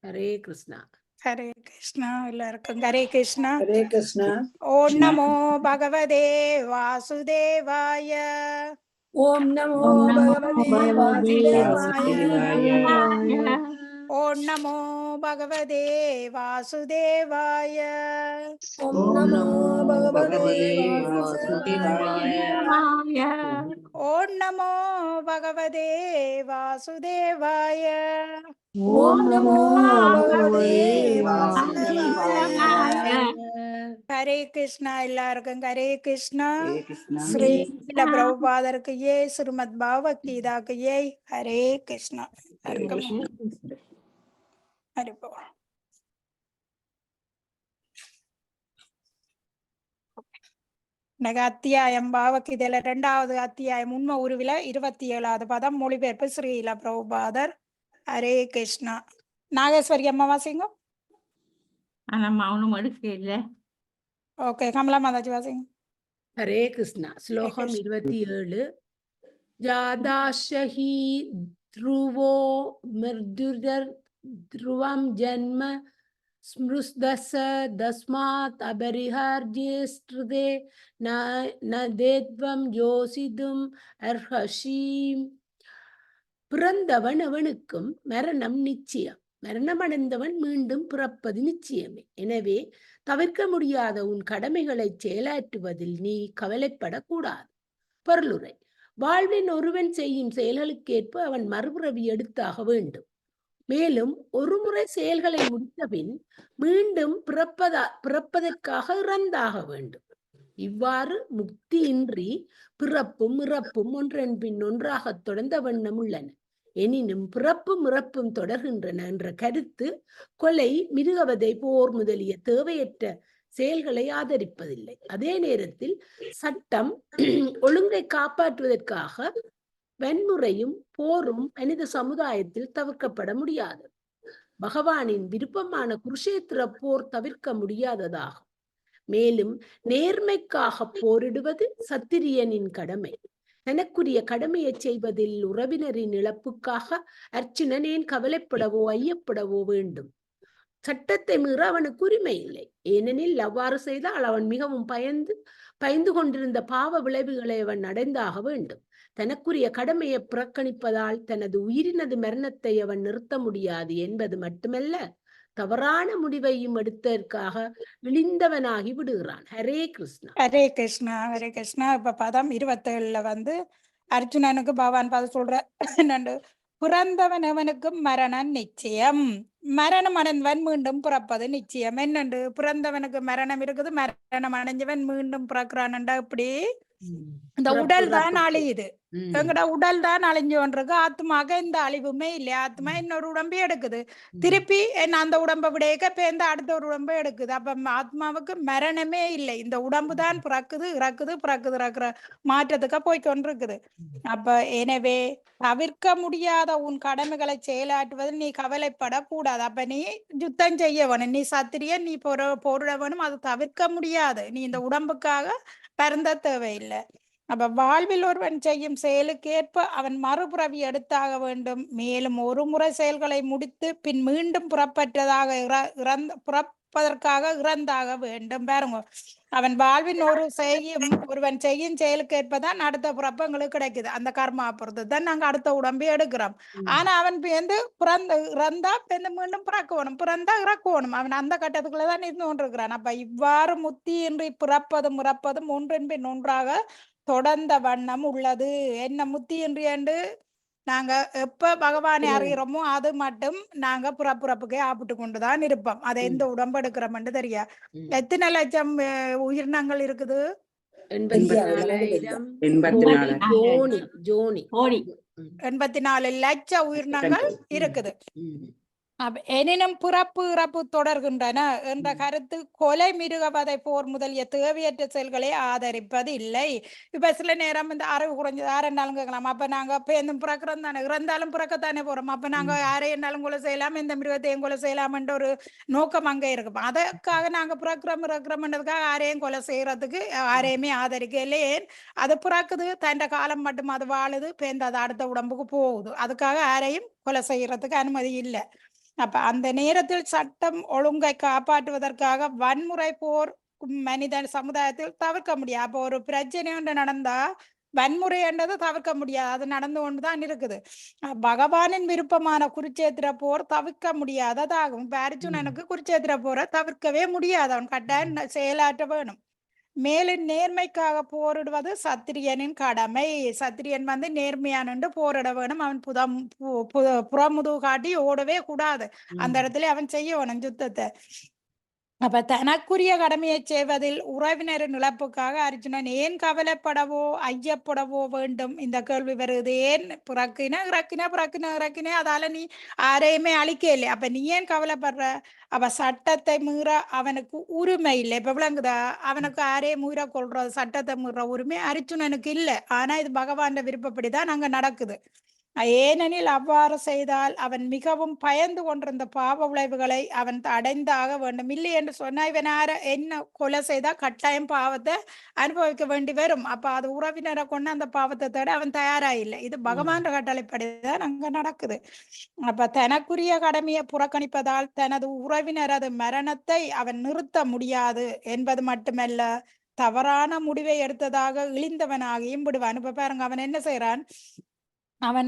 ஹரே கிருஷ்ணா. ஹரே கிருஷ்ணா. எல்லாருக்கும் ஹரே கிருஷ்ணா. ஹரே கிருஷ்ணா. ஓம் நமோ பகவதே வாசுதேவாய. ஓம் நமோ பகவதே வாசுதேவாய. ஓம் நமோ பகவதே வாசுதேவாய. ஓம் நமோ பகவதே வாசுதேவாய. ஓம் நமோ பகவதே வாசுதேவாய. ஓம் நமோ பகவதே வாசுதேவாய. ஹரே கிருஷ்ணா. எல்லாருக்கும் ஹரே கிருஷ்ணா. ஸ்ரீ பிரபுபாதருக்கு ஏ, ஸ்ரீமத் பகவத்கீதாக்கு ஏ. ஹரே கிருஷ்ணா. ஹரிபோ. இன்னைக்கு அத்தியாயம் பகவத்கீதையில 2வது அத்தியாயம் உண்மை உருவில 27வது பதம். மொழிபெயர்ப்பு ஸ்ரீல பிரபுபாதர். ஹரே கிருஷ்ணா. நாகேஸ்வரி அம்மா வாசிங்க. ஓகே, கமலா மாதாஜி வாசிங்க. ஹரே கிருஷ்ணா. ஸ்லோகம் 27. ஜாதாஷஹி த்ருவோ மிர்துர் த்ருவம் ஜன்ம ஸ்மிருஸ்தஸ தஸ்மாத் அபரிஹர்ஜ்யஸ்ருதே நதேத்வம் யோசிதும் அர்ஹஷீம். பிறந்தவன் அவனுக்கும் மரணம் நிச்சயம். மரணமடைந்தவன் மீண்டும் பிறப்பது நிச்சயமே. எனவே தவிர்க்க முடியாத உன் கடமைகளை செயலாற்றுவதில் நீ கவலைப்படக்கூடாது. பொருளுரை: வாழ்வின் ஒருவன் செய்யும் செயல்களுக்கேற்ப அவன் மறுபிறவி எடுத்தாக வேண்டும். மேலும் ஒருமுறை செயல்களை முடித்தபின் மீண்டும் பிறப்பதற்காக இறந்தாக வேண்டும். இவ்வாறு முக்தியின்றி பிறப்பும் இறப்பும் ஒன்றன் பின் ஒன்றாக தொடர்ந்த வண்ணம் உள்ளன. எனினும் பிறப்பும் இறப்பும் தொடர்கின்றன என்ற கருத்து கொலை, மிருகவதை, போர் முதலிய தேவையற்ற செயல்களை ஆதரிப்பதில்லை. அதே நேரத்தில் சட்டம் ஒழுங்கை காப்பாற்றுவதற்காக வன்முறையும் போரும் மனித சமுதாயத்தில் தவிர்க்கப்பட முடியாது. பகவானின் விருப்பமான குருஷேத்திர போர் தவிர்க்க முடியாததாகும். மேலும் நேர்மைக்காக போரிடுவது சத்திரியனின் கடமை. தனக்குரிய கடமையை செய்வதில் உறவினரின் இழப்புக்காக அர்ச்சுனன் ஏன் கவலைப்படவோ ஐயப்படவோ வேண்டும்? சட்டத்தை மீற அவனுக்கு உரிமை இல்லை. ஏனெனில் அவ்வாறு செய்தால் அவன் மிகவும் பயந்து கொண்டிருந்த பாவ விளைவுகளை அவன் அடைந்தாக வேண்டும். தனக்குரிய கடமையை புறக்கணிப்பதால் தனது உயிரினது மரணத்தை அவன் நிறுத்த முடியாது என்பது மட்டுமல்ல, தவறான முடிவையும் எடுத்ததற்காக இழிந்தவனாகி விடுகிறான். ஹரே கிருஷ்ணா. ஹரே கிருஷ்ணா. ஹரே கிருஷ்ணா. இப்ப பதம் 27ல அர்ஜுனனுக்கு பகவான் பதம் சொல்ற என்னண்டு: பிறந்தவன் அவனுக்கு மரணம் நிச்சயம். மரணம் அடைந்தவன் மீண்டும் பிறப்பது நிச்சயம். என்னண்டு? பிறந்தவனுக்கு மரணம் இருக்குது, மரணம் அடைஞ்சவன் மீண்டும் பிறக்கிறான்டா. இப்படி இந்த உடல் தான் அழியுது. எங்கடா உடல் தான் அழிஞ்சு கொண்டிருக்கு. ஆத்மாக இந்த அழிவுமே இல்லையா? ஆத்மா இன்னொரு உடம்பே எடுக்குது, திருப்பி என்ன அந்த உடம்பை விடையக்க பேர்ந்து அடுத்த ஒரு உடம்பை எடுக்குது. அப்ப ஆத்மாவுக்கு மரணமே இல்லை. இந்த உடம்பு தான் பிறக்குது, இறக்குது, பிறக்குது, இறக்குற மாற்றத்துக்கு போய் கொண்டிருக்குது. அப்ப எனவே தவிர்க்க முடியாத உன் கடமைகளை செயலாற்றுவதில் நீ கவலைப்படக்கூடாது. அப்ப நீ யுத்தம் செய்ய வேணும். நீ சத்திரியன், நீ போரிட வேணும். அது தவிர்க்க முடியாது. நீ இந்த உடம்புக்காக பருந்த தேவையில்லை. அப்ப வாழ்வில் ஒருவன் செய்யும் செயலுக்கேற்ப அவன் மறுபிறவி எடுத்தாக வேண்டும். மேலும் ஒரு முறை செயல்களை முடித்து பின் மீண்டும் புறப்பட்டதாக புறப்பதற்காக இறந்தாக வேண்டும். பாருங்க, அவன் வாழ்வின் ஒருவன் செய்யும் செயலுக்கேற்பதான் அடுத்த பிறப்பங்களுக்கு கிடைக்குது. அந்த கர்மா பொறுத்து தான் நாங்க அடுத்த உடம்பை எடுக்கிறோம். ஆனா அவன் இறந்தா மீண்டும் பிறக்கணும், பிறந்தா இறக்கணும். அவன் அந்த கட்டத்துக்குள்ளதான் இருந்து கொண்டிருக்கிறான். அப்ப இவ்வாறு முத்தியின்றி பிறப்பதும் இறப்பதும் ஒன்றின் பின் ஒன்றாக தொடர்ந்த வண்ணம் உள்ளது. என்ன முத்தியின்றி என்று நாங்க எப்ப பகவானை அறிகிறோமோ அது மட்டும் நாங்க புறப்புறப்புக்கே ஆப்பிட்டு கொண்டுதான் இருப்போம். அதை எந்த உடம்பு எடுக்கிறோம்னு தெரியா. எத்தனை லட்சம் உயிரினங்கள் இருக்குது? 84 லட்சம் உயிரினங்கள் இருக்குது. எனினும் பிறப்பு இறப்பு தொடர்கின்றன என்ற கருத்து கொலை, மிருகவதை, போர் முதலிய தேவையற்ற செயல்களை ஆதரிப்பது இல்லை. இப்ப சில நேரம் இந்த அறிவு குறைஞ்சது யாரென்னாலும் கேட்கலாம். அப்ப நாங்க பேர்ந்தும் பிறக்கிறோம் தானே, இறந்தாலும் பிறக்கத்தானே போறோம். அப்ப நாங்க யாரை என்னாலும் கொலை செய்யலாம், எந்த மிருகத்தையும் கொலை செய்யலாம் என்ற ஒரு நோக்கம் அங்கே இருக்கும். அதற்காக நாங்க பிறக்கிறோம்ன்றதுக்காக யாரையும் கொலை செய்யறதுக்கு யாரையுமே ஆதரிக்க இல்லையே. அது பிறக்குது, தன் காலம் மட்டும் அது வாழுது, பேர்ந்து அது அடுத்த உடம்புக்கு போகுது. அதுக்காக யாரையும் கொலை செய்யறதுக்கு அனுமதி இல்லை. அப்ப அந்த நேரத்தில் சட்டம் ஒழுங்கை காப்பாற்றுவதற்காக வன்முறை போர் மனிதன் சமுதாயத்தில் தவிர்க்க முடியாது. அப்போ ஒரு பிரச்சனை ஒன்று நடந்தா வன்முறை என்றது தவிர்க்க முடியாது, அது நடந்து கொண்டுதான் இருக்குது. பகவானின் விருப்பமான குருச்சேத்திர போர் தவிர்க்க முடியாததாகும். இப்ப அர்ஜுனனுக்கு குருச்சேத்திர போரை தவிர்க்கவே முடியாது, அவன் கட்டாயம் செயலாற்ற வேணும். மேலும் நேர்மைக்காக போரிடுவது சத்திரியனின் கடமை. சத்திரியன் வந்து நேர்மையான போரிட வேணும். அவன் புறமுதுகு காட்டி ஓடவே கூடாது, அந்த இடத்துல அவன் செய்ய வேணும் யுத்தத்தை. அப்ப தனக்குரிய கடமையை செய்வதில் உறவினரின் இழப்புக்காக அர்ஜுனன் ஏன் கவலைப்படவோ ஐயப்படவோ வேண்டும்? இந்த கேள்வி வருது. ஏன் பிறக்கின அதால நீ யாரையுமே அழிக்க இல்லை, அப்ப நீ ஏன் கவலைப்படுற? அப்ப சட்டத்தை மீற அவனுக்கு உரிமை இல்லை. இப்ப விளங்குதா? அவனுக்கு யாரையும் மீற கொள்றது, சட்டத்தை மீற உரிமை அர்ஜுனனுக்கு இல்லை. ஆனா இது பகவான் விருப்பப்படிதான் அங்க நடக்குது. ஏனெனில் அவ்வாறு செய்தால் அவன் மிகவும் பயந்து கொண்டிருந்த பாவ விளைவுகளை அவன் அடைந்தாக வேண்டும். இல்லை என்று சொன்னா இவன் என்ன கொலை செய்தா கட்டாயம் பாவத்தை அனுபவிக்க வேண்டி வரும். அப்ப அது உறவினரை கொண்டு அந்த பாவத்தை தேட அவன் தயாரா இல்லை. இது பகவான் கட்டளைப்படிதான் அங்க நடக்குது. அப்ப தனக்குரிய கடமையை புறக்கணிப்பதால் தனது உறவினரது மரணத்தை அவன் நிறுத்த முடியாது என்பது மட்டுமல்ல, தவறான முடிவை எடுத்ததாக இழிந்தவனாகியும் விடுவான். இப்ப பாருங்க, அவன் என்ன செய்யறான்? அவன்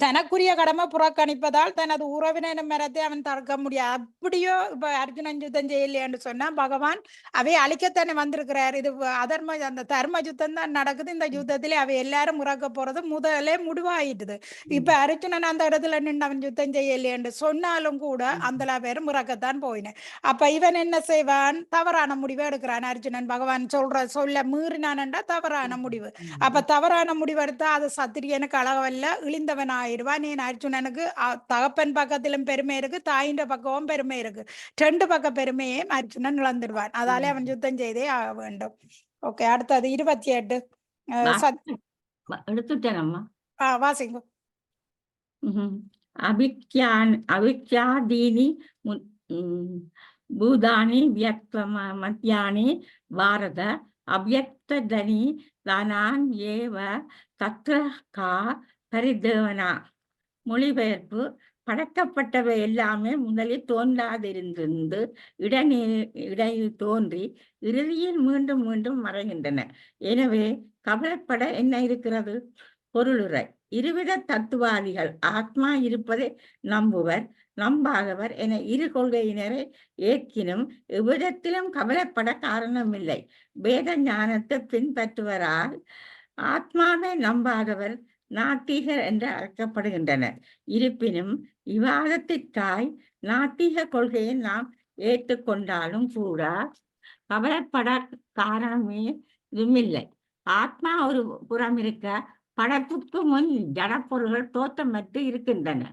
தனக்குரிய கடமை புறக்கணிப்பதால் தனது உறவினர் மரத்தை அவன் தடுக்க முடியாது. அப்படியோ இப்ப அர்ஜுனன் யுத்தம் செய்யலையான்னு சொன்னா பகவான் அவை அழிக்கத்தானே வந்திருக்கிறார். இது அதர்ம அந்த தர்ம யுத்தம் தான் நடக்குது. இந்த யுத்தத்திலே அவை எல்லாரும் இறக்க போறது முதலே முடிவாயிடுது. இப்ப அர்ஜுனன் அந்த இடத்துல நின்று அவன் யுத்தம் செய்யலையான்னு சொன்னாலும் கூட அந்த பேரும் இறக்கத்தான் போயினேன். அப்ப இவன் என்ன செய்வான்? தவறான முடிவை எடுக்கிறான். அர்ஜுனன் பகவான் சொல்ல மீறினான்டா தவறான முடிவு. அப்ப தவறான முடிவு எடுத்தா அது சத்திரியனுக்கு அழகவல்ல, இழிந்த ஆயிடுவான். நீ அர்ஜுனனுக்கு தகப்பன் பக்கத்திலும் பெருமை இருக்கு, தாயின் பக்கமும் பெருமை இருக்கு. ரெண்டு பக்க பெருமையே அர்ஜுனன் இழந்துடுவான். அதாலே அவன் யுத்தம் செய்தே ஆக வேண்டும். ஓகே, அடுத்தது 28 எடுத்துட்டேனம்மா. வாசிங்க. அவிக்யாதீனி பூதானி மத்தியானி பாரத அவ்யக்தனி தானான் ஏவ தத்ர கா பரிதேவனா. மொழிபெயர்ப்பு: படைக்கப்பட்டவை எல்லாமே முதலில் தோன்றாதிருந்து இடையில் தோன்றி இறுதியில் மீண்டும் மீண்டும் மறைகின்றன. எனவே கவலைப்பட என்ன இருக்கிறது? பொருளுரை: இருவித தத்துவாதிகள் ஆத்மா இருப்பதை நம்புவர், நம்பாதவர் என இரு கொள்கையினரை ஏற்கினும் எவ்விதத்திலும் கவலைப்பட காரணமில்லை. வேத ஞானத்தை பின்பற்றுவரால் ஆத்மாவை நம்பாதவர் நாத்திகர் என்று அழைக்கப்படுகின்றனர். இருப்பினும் விவாதத்திற்காய் நாத்திக கொள்கையை நாம் ஏற்றுக்கொண்டாலும் கூட கவலைப்பட காரணமே இதுமில்லை. ஆத்மா ஒரு புறம் இருக்க, படைப்புக்கு முன் ஜடப்பொருள்கள் தோற்றமற்று இருக்கின்றன.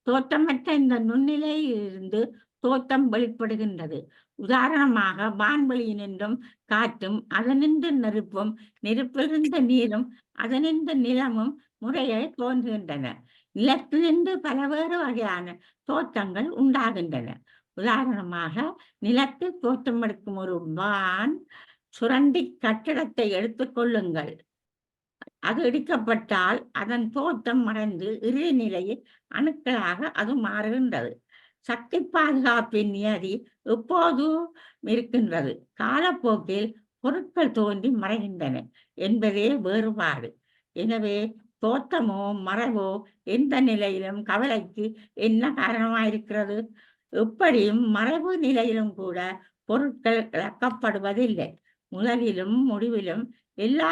தோற்றமற்ற இந்த நுண்ணிலையிலிருந்து தோற்றம் வெளிப்படுகின்றது. உதாரணமாக, வான்வெளியினின்றும் காற்றும், அதனின்று நெருப்பும், நெருப்பிலிருந்து நீரும், அதனின்று நிலமும் முறையை தோன்றுகின்றன. நிலத்திலிருந்து பலவேறு வகையான தோற்றங்கள் உண்டாகின்றன. உதாரணமாக, நிலத்தில் தோற்றமெடுக்கும் ஒரு வான் சுரண்டி கட்டிடத்தை எடுத்துக் கொள்ளுங்கள். அது இடிக்கப்பட்டால் அதன் தோற்றம் மறைந்து இறுதி நிலையில் அணுக்களாக அது மாறுகின்றது. சக்தி பாதுகாப்பின் நியதி எப்போதும் இருக்கின்றது. காலப்போக்கில் பொருட்கள் தோன்றி மறைகின்றன என்பதே வேறுபாடு. எனவே தோற்றமோ மறைவோ எந்த நிலையிலும் கவலைக்கு என்ன காரணமாயிருக்கிறது? எப்படியும் மறைவு நிலையிலும் கூட பொருட்கள் இழக்கப்படுவதில்லை. முதலிலும் முடிவிலும் எல்லா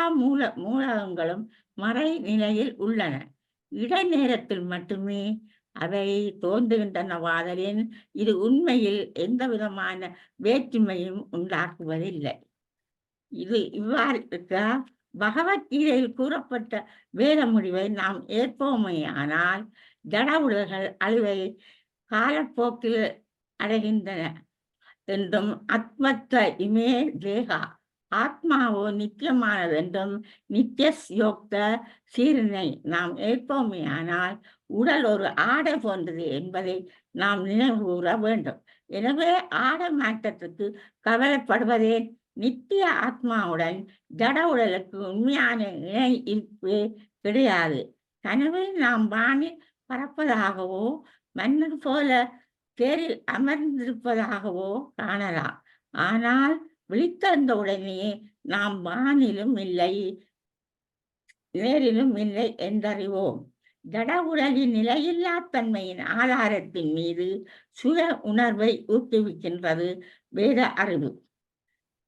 மூலகங்களும் மறை நிலையில் உள்ளன. இடைநேரத்தில் மட்டுமே அவை தோன்றுகின்றனவாதலின் இது உண்மையில் எந்த விதமான வேற்றுமையும் உண்டாக்குவதில்லை. இது இவ்வாறு இருக்க, பகவத்கீதையில் கூறப்பட்ட வேத முடிவை நாம் ஏற்போமையானால் ஜட உடல்கள் அழிவை காலப்போக்கில் அடைகின்றன என்றும், ஆத்மத்த இமே தேகா, ஆத்மாவோ நித்தியமானது என்றும் நித்தியோக்த சீரனை நாம் ஏற்போமையானால் உடல் ஒரு ஆடை போன்றது என்பதை நாம் நினைவுகூற வேண்டும். எனவே ஆடை மாற்றத்துக்கு கவலைப்படுவதே நித்திய ஆத்மாவுடன் ஜட உடலுக்கு உண்மையான இணை இருப்பே கிடையாது. கனவில் நாம் வானில் பறப்பதாகவோ மன்னர் போல தேரில் அமர்ந்திருப்பதாகவோ காணலாம். ஆனால் விழித்தெழுந்த உடனே நாம் வானிலும் இல்லை, நேரிலும் இல்லை என்றறிவோம். ஜட உடலின் நிலையில்லா தன்மையின் ஆதாரத்தின் மீது சுய உணர்வை ஊக்குவிக்கின்றது வேத அறிவு.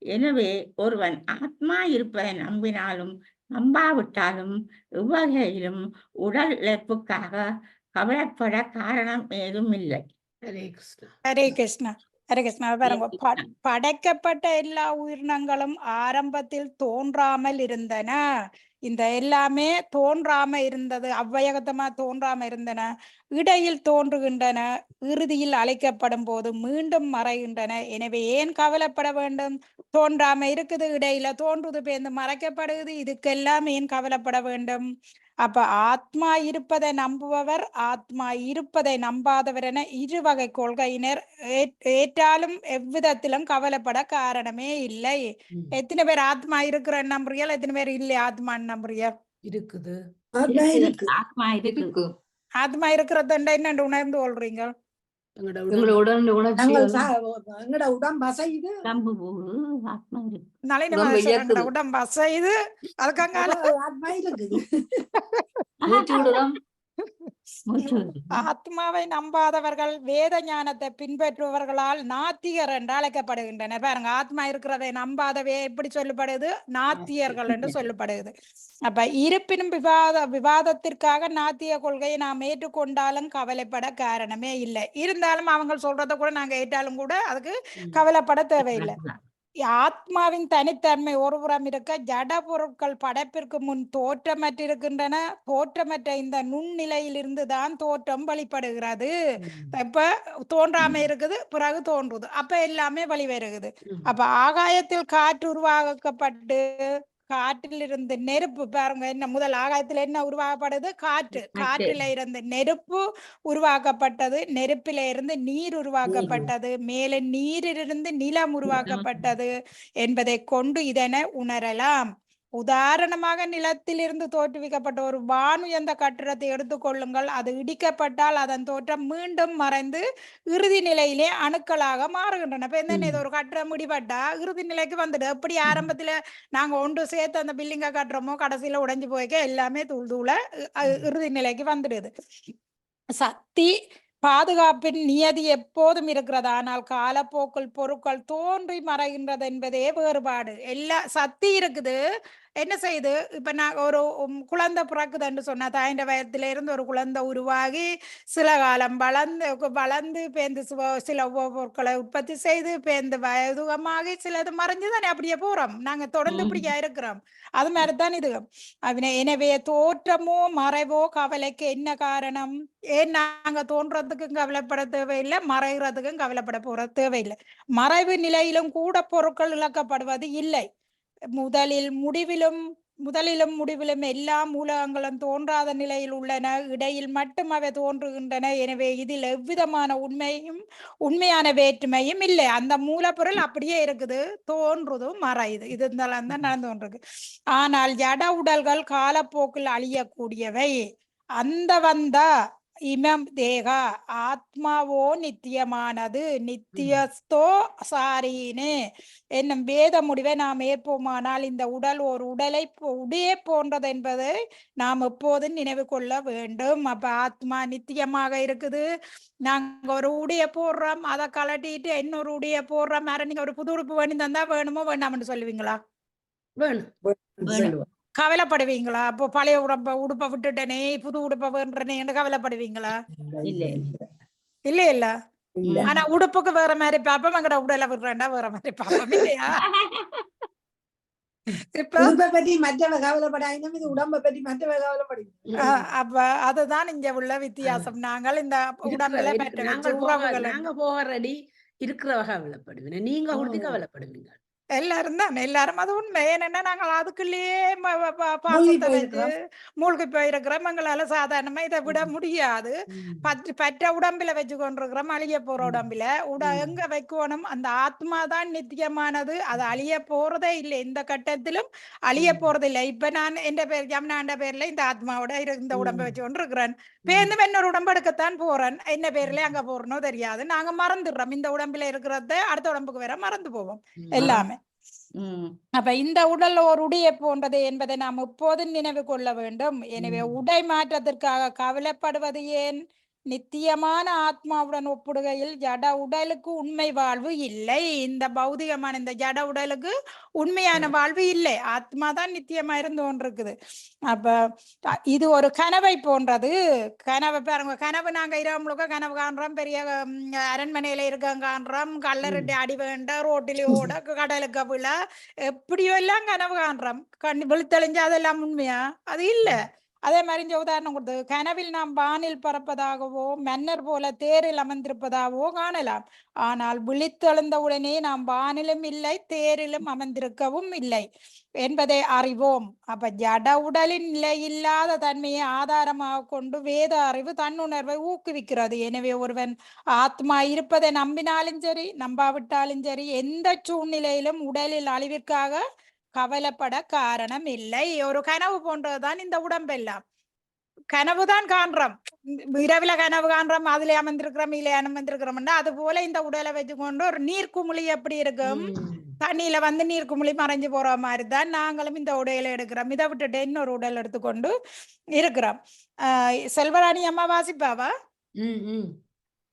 எனவே ஒருவன் ஆத்மா இருப்பதை நம்பினாலும் நம்பாவிட்டாலும் எவ்வகையிலும் உடல் இழப்புக்காக கவலைப்பட காரணம் ஏதும் இல்லை. ஹரே கிருஷ்ணா. ஹரே கிருஷ்ணா. ஹரே கிருஷ்ணா. பாருங்க, படைக்கப்பட்ட எல்லா உயிரினங்களும் ஆரம்பத்தில் தோன்றாமல் இருந்தன. இந்த எல்லாமே தோன்றாம இருந்தது, அவ்வயகத்தமா தோன்றாம இருந்தன, இடையில் தோன்றுகின்றன, இறுதியில் அழைக்கப்படும் போது மீண்டும் மறைகின்றன. எனவே ஏன் கவலைப்பட வேண்டும்? தோன்றாம இருக்குது, இடையில தோன்றுது, பேர்ந்து மறைக்கப்படுது, இதுக்கெல்லாம் ஏன் கவலைப்பட வேண்டும்? அப்ப ஆத்மா இருப்பதை நம்புபவர், ஆத்மா இருப்பதை நம்பாதவர் என இரு வகை கொள்கையினர் ஏற்றாலும் எவ்விதத்திலும் கவலைப்பட காரணமே இல்லை. எத்தனை பேர் ஆத்மா இருக்கிற நம்புறியல், எத்தனை பேர் இல்லை ஆத்மான்னு நம்புறியா? இருக்குது. ஆத்மா இருக்கு. ஆத்மா இருக்கிறத என்னண்டு உணர்ந்து கொள்றீங்க? எங்களோட உடம்பு உணர்ச்சி எங்கட உடம்பு அசையுது, ஆத்மா இருக்கு. நளின உடம்பு அசையுது, அதுக்காக ஆத்மா இருக்குது. மூச்சு விடுறோம். ஆத்மாவை நம்பாதவர்கள் வேத ஞானத்தை பின்பற்றுபவர்களால் நாத்திகர் என்று அழைக்கப்படுகின்றனர். பாருங்க, ஆத்மா இருக்கிறதை நம்பாதவே எப்படி சொல்லப்படுது? நாத்தியர்கள் என்று சொல்லப்படுது. அப்ப இருப்பினும் விவாதத்திற்காக நாத்திய கொள்கையை நாம் ஏற்றுக்கொண்டாலும் கவலைப்பட காரணமே இல்லை. இருந்தாலும் அவங்க சொல்றத கூட நாங்க ஏற்றாலும் கூட அதுக்கு கவலைப்பட தேவையில்லை. ஆத்மாவின் தனித்தன்மை ஒருபுறம் இருக்க, ஜட பொருட்கள் படைப்பிற்கு முன் தோற்றமற்றிருக்கின்றன. தோற்றமற்ற இந்த நுண்ணிலையிலிருந்து தான் தோற்றம் வழிபடுகிறது. இப்ப தோன்றாம இருக்குது, பிறகு தோன்றுது, அப்ப எல்லாமே வழி வருகிறது. அப்ப ஆகாயத்தில் காற்று உருவாக்கப்பட்டு காற்றில் இருந்து நெருப்பு, பாருங்க, என்ன முதல் ஆகாயத்துல என்ன உருவாக்கப்படுது? காற்று. காற்றில இருந்து நெருப்பு உருவாக்கப்பட்டது, நெருப்பில இருந்து நீர் உருவாக்கப்பட்டது, மேலே நீரிலிருந்து நிலம் உருவாக்கப்பட்டது என்பதை கொண்டு இதனை உணரலாம். உதாரணமாக, நிலத்திலிருந்து தோற்றுவிக்கப்பட்ட ஒரு வானுயர்ந்த கட்டிடத்தை எடுத்துக்கொள்ளுங்கள். அது இடிக்கப்பட்டால் அதன் தோற்றம் மீண்டும் மறைந்து இறுதி நிலையிலே அணுக்களாக மாறுகின்றன. இப்ப என்ன, இது ஒரு கட்டிடம் இடிபட்டா இறுதி நிலைக்கு வந்துடு. எப்படி ஆரம்பத்துல நாங்க ஒன்று சேர்த்து அந்த பில்டிங்கை கட்டுறோமோ, கடைசியில உடைஞ்சு போய்க்க எல்லாமே தூள் தூள இறுதி நிலைக்கு வந்துடுது. சக்தி பாதுகாப்பின் நியதி எப்போதும் இருக்கிறது. ஆனால் காலப்போக்கில் பொருட்கள் தோன்றி மறைகின்றது என்பதே வேறுபாடு. எல்லா சக்தி இருக்குது, என்ன செய்யுது? இப்ப நான் ஒரு குழந்தை பிறக்குதுன்னு சொன்னா, தாயின் வயத்துல இருந்து ஒரு குழந்தை உருவாகி சில காலம் வளர்ந்து பேந்து சில பொருட்களை உற்பத்தி செய்து பேந்து வயதுகமாகி சிலது மறைஞ்சுதானே அப்படியே போறோம். நாங்க தொடர்ந்து இப்படியா இருக்கிறோம். அது மாதிரிதான் இது. எனவே தோற்றமோ மறைவோ கவலைக்கு என்ன காரணம்? ஏன் நாங்க தோன்றதுக்கும் கவலைப்பட தேவையில்லை, மறைகிறதுக்கும் கவலைப்பட போற தேவையில்லை. மறைவு நிலையிலும் கூட பொருட்கள் இழக்கப்படுவது இல்லை. முதலிலும் முடிவிலும் எல்லா மூலகங்களும் தோன்றாத நிலையில் உள்ளன, இடையில் மட்டும் அவை தோன்றுகின்றன. எனவே இதில் எவ்விதமான உண்மையான வேற்றுமையும் இல்லை. அந்த மூலப்பொருள் அப்படியே இருக்குது, தோன்றுதும் மறையுது, இது தான் நடந்து கொண்டிருக்கு. ஆனால் ஜட உடல்கள் காலப்போக்கில் அழியக்கூடியவை. அந்த வந்த இமம் தேகா ஆத்மாவோ நித்தியமானது, நித்தியஸ்தோ சாரீனே என்னும் வேத முடிவை நாம் ஏற்போமானால் இந்த உடல் ஒரு உடையே போன்றது என்பதை நாம் எப்போதும் நினைவு கொள்ள வேண்டும். அப்ப ஆத்மா நித்தியமாக இருக்குது. நாங்க ஒரு உடைய போடுறோம், அதை கலட்டிட்டு இன்னொரு உடைய போடுறோம். வேற நீங்க ஒரு புது உடுப்பு வேண்டி தந்தா வேணுமோ வேண்டாம்னு சொல்லுவீங்களா? வேணும். கவலைப்படுவீங்களா? அப்போ பழைய உடுப்பை விட்டுட்டனே, புது உடுப்பை வேண்டனே கவலைப்படுவீங்களா? இல்ல இல்ல. ஆனா உடுப்புக்கு வேற மாதிரி பாப்போம், எங்கட உடலை விடுறேன்டா வேற மாதிரி பாப்போம், இல்லையா? உடம்பை பற்றி மற்றவ கவலைப்படாயினும் இது உடம்பை பற்றி மற்றவ கவலைப்படுங்க. அப்ப அதுதான் இங்க உள்ள வித்தியாசம். நாங்கள் இந்த உடம்புல நாங்க போக ரெடி இருக்கிறவ கவலைப்படுவீங்க, நீங்க உறுதி கவலைப்படுவீங்க. எல்லாரும் தான் எல்லாரும் அது உண்மை. ஏன்னா நாங்கள் அதுக்குள்ளேயே மூழ்கி பாசத்தை வச்சு போயிருக்கிறோம். மூழ்கி போயிருக்கிறோம். எங்களால சாதாரணமா இதை விட முடியாது. ம். பற்ற உடம்புல வச்சு கொண்டிருக்கிறோம். அழிய போற ம். உடம்புல ம். எங்க வைக்கணும்? அந்த ஆத்மா தான் நித்தியமானது. அது அழிய போறதே இல்லை. இந்த கட்டத்திலும் அழிய ம். போறது இல்லை. இப்ப நான் எந்த பேர் ஜம்னாண்ட பேர்ல இந்த ஆத்மாவோட இந்த உடம்பை ம். வச்சு கொண்டிருக்கிறேன். ம். பேருந்து இன்னொரு உடம்பு எடுக்கத்தான் போறேன். என்ன பேர்ல அங்க போறனோ தெரியாது. நாங்க மறந்துடுறோம். இந்த உடம்புல இருக்கிறத அடுத்த உடம்புக்கு வேற மறந்து போவோம் ம். எல்லாமே. ம். அப்ப இந்த உடல் ஒரு உடைய போன்றது என்பதை நாம் எப்போதும் நினைவு கொள்ள வேண்டும். எனவே ம். உடை மாற்றத்திற்காக கவலைப்படுவது ஏன்? நித்தியமான ஆத்மாவுடன் ஒப்பிடுகையில் ஜட உடலுக்கு உண்மை வாழ்வு இல்லை. இந்த பௌதிகமான இந்த ஜட உடலுக்கு உண்மையான வாழ்வு இல்லை. ஆத்மா தான் நித்தியமா இருந்து கொண்டிருக்குது. அப்ப இது ஒரு கனவை போன்றது. கனவை பாருங்க, கனவு நாங்க இரவு முழுக்க கனவு காண்றோம். பெரிய அரண்மனையில இருக்க காண்றோம். கல்லறிட்டு அடி வேண்ட ரோட்டிலே ஓட கடலுக்கு விழ எப்படியோ எல்லாம் கனவு காண்றோம். விழுத்தெளிஞ்சா அதெல்லாம் உண்மையா? அது இல்ல. அதே மாதிரி இந்த உதாரணம் கொடுத்தது, கனவில் நாம் வானில் பறப்பதாகவோ மன்னர் போல தேரில் அமர்ந்திருப்பதாகவோ காணலாம். ஆனால் விழித்தெழுந்த உடனே நாம் வானிலும் இல்லை தேரிலும் அமர்ந்திருக்கவும் இல்லை என்பதை அறிவோம். அப்ப ஜட உடலின் நிலையில்லாத தன்மையை ஆதாரமாக கொண்டு வேத அறிவு தன்னுணர்வை ஊக்குவிக்கிறது. எனவே ஒருவன் ஆத்மா இருப்பதை நம்பினாலும் சரி நம்பாவிட்டாலும் சரி எந்த சூழ்நிலையிலும் உடலில் அழிவிற்காக கவலைப்பட காரணம் இல்லை. ஒரு கனவு போன்றதுதான் இந்த உடம்பெல்லாம். கனவுதான் காண்றோம். இரவுல கனவு காண்றோம், அதுல அமர்ந்திருக்கிறோம் இல்ல அமர்ந்திருக்கிறோம். அது போல இந்த உடலை வச்சுக்கொண்டு ஒரு நீர்க்குமிழி எப்படி இருக்கும்? தண்ணியில வந்து நீர்க்குமிழி மறைஞ்சு போற மாதிரி தான் நாங்களும் இந்த உடையில எடுக்கிறோம். இதை விட்டுட்டு இன்னொரு உடல் எடுத்துக்கொண்டு இருக்கிறோம். செல்வராணி அம்மா வாசிப்பாவா?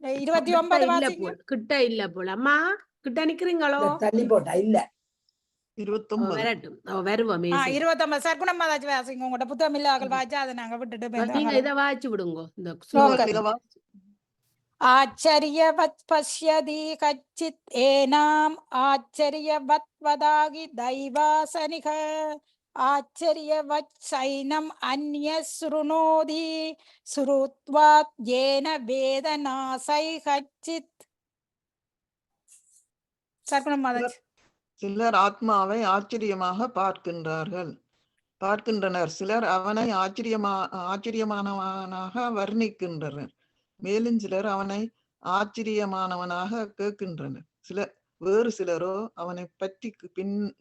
29 வாசிங்க. கிட்ட இல்ல போல. அம்மா கிட்ட நிக்கிறீங்களோ? தள்ளி போட்டா இல்ல 29 வரட்டும். வருவோம். 29 சர்க்குணம்மா ஏதாச்சும் வாசிங்க. உங்கள்ட்ட புத்தகம் இல்லாத வாய்ச்சா அதை நாங்க விட்டுட்டு நீங்க இதை வாய்ச்சி விடுங்க. இந்த ஸ்லோகம். இத வா- ஆச்சரியவத் பஷ்யதி கச்சித் ஏனாம் ஆச்சரியவத் வதாகி தைவாசனிக ஆச்சரியவத் சைனம் அந்ய ஸ்ருணோதி ஸ்ருத்வாத் ஏன வேதநாசை கச்சித். சர்க்குணம் மாதாஜி. சிலர் ஆத்மாவை ஆச்சரியமாக பார்க்கின்றனர். சிலர் அவனை ஆச்சரியமானவனாக வர்ணிக்கின்றனர். மேலும் சிலர் அவனை ஆச்சரியமானவனாக கேட்கின்றனர். வேறு சிலரோ அவனை பற்றி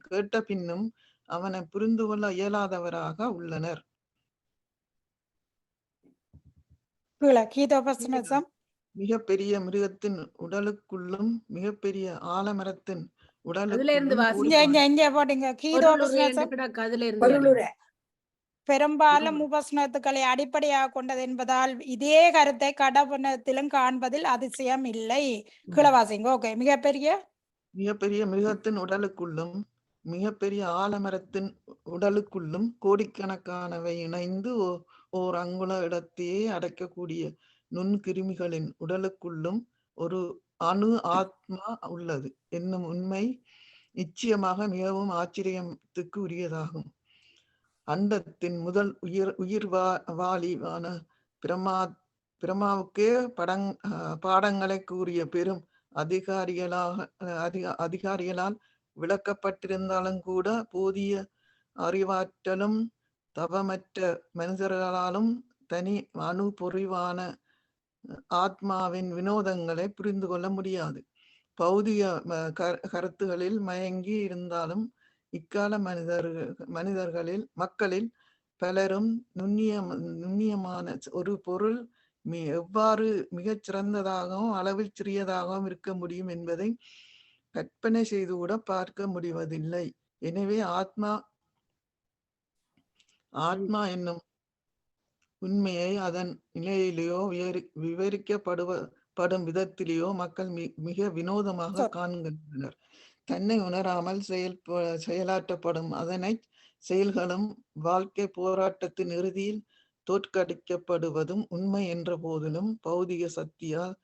கேட்ட பின்னும் அவனை புரிந்து கொள்ள இயலாதவராக உள்ளனர். மிகப்பெரிய மிருகத்தின் உடலுக்குள்ளும் மிகப்பெரிய ஆலமரத்தின் பெரும்பாலும் உபஸ்னத்துக்களை அடிப்படையாக கொண்டது என்பதால் இதே கருத்தை கடபனத்திலும் காண்பதில் அதிசயம் இல்லை. கிளவாசிங்க. ஓகே. மிகப்பெரிய மிருகத்தின் உடலுக்குள்ளும் மிகப்பெரிய ஆலமரத்தின் உடலுக்குள்ளும் கோடிக்கணக்கானவை இணைந்து ஓர் அங்குல இடத்தையே அடைக்கக்கூடிய நுண்கிருமிகளின் உடலுக்குள்ளும் ஒரு அணு ஆத்மா உள்ளது என்னும் உண்மை நிச்சயமாக மிகவும் ஆச்சரியத்துக்கு உரியதாகும். அண்டத்தின் முதல் உயிர்வாளியான பிரமாவுக்கே பாடங்களை கூறிய பெரும் அதிகாரிகளால் விளக்கப்பட்டிருந்தாலும் கூட போதிய அறிவாற்றலும் தவமற்ற மனிதர்களாலும் தனி அணு பொறிவான ஆத்மாவின் வினோதங்களை புரிந்து கொள்ள முடியாது. பௌதிக கருத்துகளில் மயங்கி இருந்தாலும் இக்கால மக்களில் பலரும் நுண்ணியமான ஒரு பொருள் எவ்வாறு மிகச் சிறந்ததாகவும் அளவில் சிறியதாகவும் இருக்க முடியும் என்பதை கற்பனை செய்து கூட பார்க்க முடிவதில்லை. எனவே ஆத்மா என்னும் உண்மையை அதன் நிலையிலேயோ விவரிக்கப்படும் விதத்திலேயோ மக்கள் மிக வினோதமாக காண்கின்றனர். தன்னை உணராமல் செயலாற்றப்படும் அதனை செயல்களும் வாழ்க்கை போராட்டத்தின் இறுதியில் தோற்கடிக்கப்படுவதும் உண்மை என்ற போதிலும் பௌதிக சக்தியால்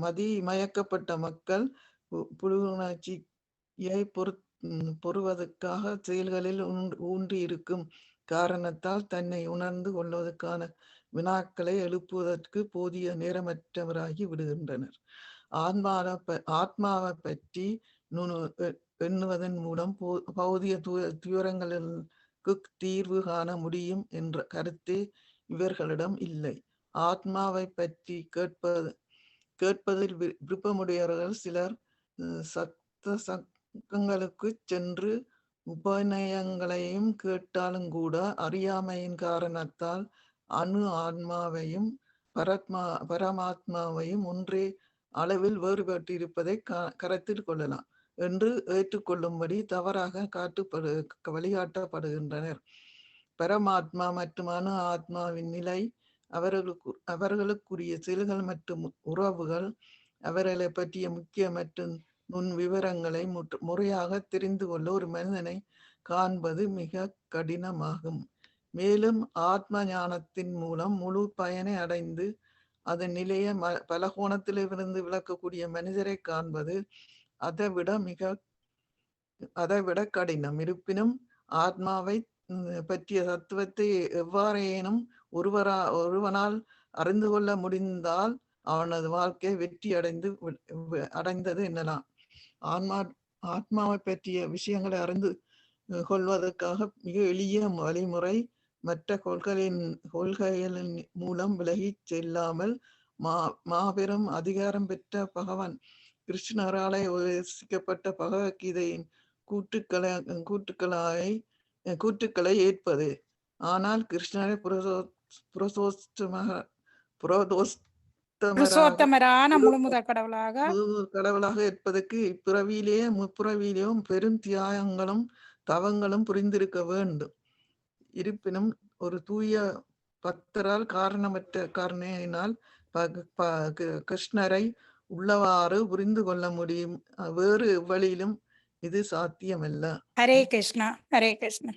மதிமயக்கப்பட்ட மக்கள் புலனுணர்ச்சியை பொறுவதற்காக செயல்களில் ஊன்றி இருக்கும் காரணத்தால் தன்னை உணர்ந்து கொள்வதற்கான வினாக்களை எழுப்புவதற்கு போதிய நேரமற்றவராகி விடுகின்றனர். ஆத்மாவை பற்றி எண்ணுவதன் மூலம் பௌதிக துயரங்களுக்கு தீர்வு காண முடியும் என்ற கருத்து இவர்களிடம் இல்லை. ஆத்மாவை பற்றி கேட்பதில் விருப்பமுடையவர்கள் சிலர் சத்த சங்கங்களுக்கு சென்று உபநயங்களையும் கேட்டாலும் கூட அறியாமையின் காரணத்தால் ஆன்மாவையும் பரமாத்மாவையும் ஒன்றே அளவில் வேறுபட்டு இருப்பதை கருத்தில் கொள்ளலாம் என்று ஏற்றுக்கொள்ளும்படி தவறாக வழிகாட்டப்படுகின்றனர். பரமாத்மா மற்றும் அணு ஆத்மாவின் நிலை, அவர்களுக்குரிய செயல்கள் மற்றும் உறவுகள், அவர்களை பற்றிய முக்கிய மற்றும் நுண் விவரங்களை முறையாக தெரிந்து கொள்ள ஒரு மனிதனை காண்பது மிக கடினமாகும். மேலும் ஆத்ம ஞானத்தின் மூலம் முழு பயனை அடைந்து அதன் நிலையை பல கோணத்திலிருந்து விளக்கக்கூடிய மனிதரை காண்பது அதைவிட கடினம். இருப்பினும் ஆத்மாவை பற்றிய தத்துவத்தை எவ்வாறேனும் ஒருவனால் அறிந்து கொள்ள முடிந்தால் அவனது வாழ்க்கை வெற்றி அடைந்தது என்னலாம். ஆத்மாவை பற்றிய விஷயங்களை அறிந்து கொள்வதற்காக மிக எளிய வழிமுறை மற்ற கொள்கைகளின் மூலம் விலகி செல்லாமல் மாபெரும் அதிகாரம் பெற்ற பகவான் கிருஷ்ணராலே உபதேசிக்கப்பட்ட பகவத்கீதையின் கூற்றுக்களை ஏற்பது. ஆனால் கிருஷ்ணரை கடவுளாக ஏற்பதற்கு இப்பிறவியிலேயே முப்பிறவியிலேயும் பெரும் தியாகங்களும் தவங்களும் புரிந்திருக்க வேண்டும். இருப்பினும் ஒரு தூய பக்தரால் காரணமற்ற காரணியினால் கிருஷ்ணரை உள்ளவாறு புரிந்து கொள்ள முடியும். வேறு வழியிலும் இது சாத்தியமல்ல. ஹரே கிருஷ்ணா, ஹரே கிருஷ்ணா.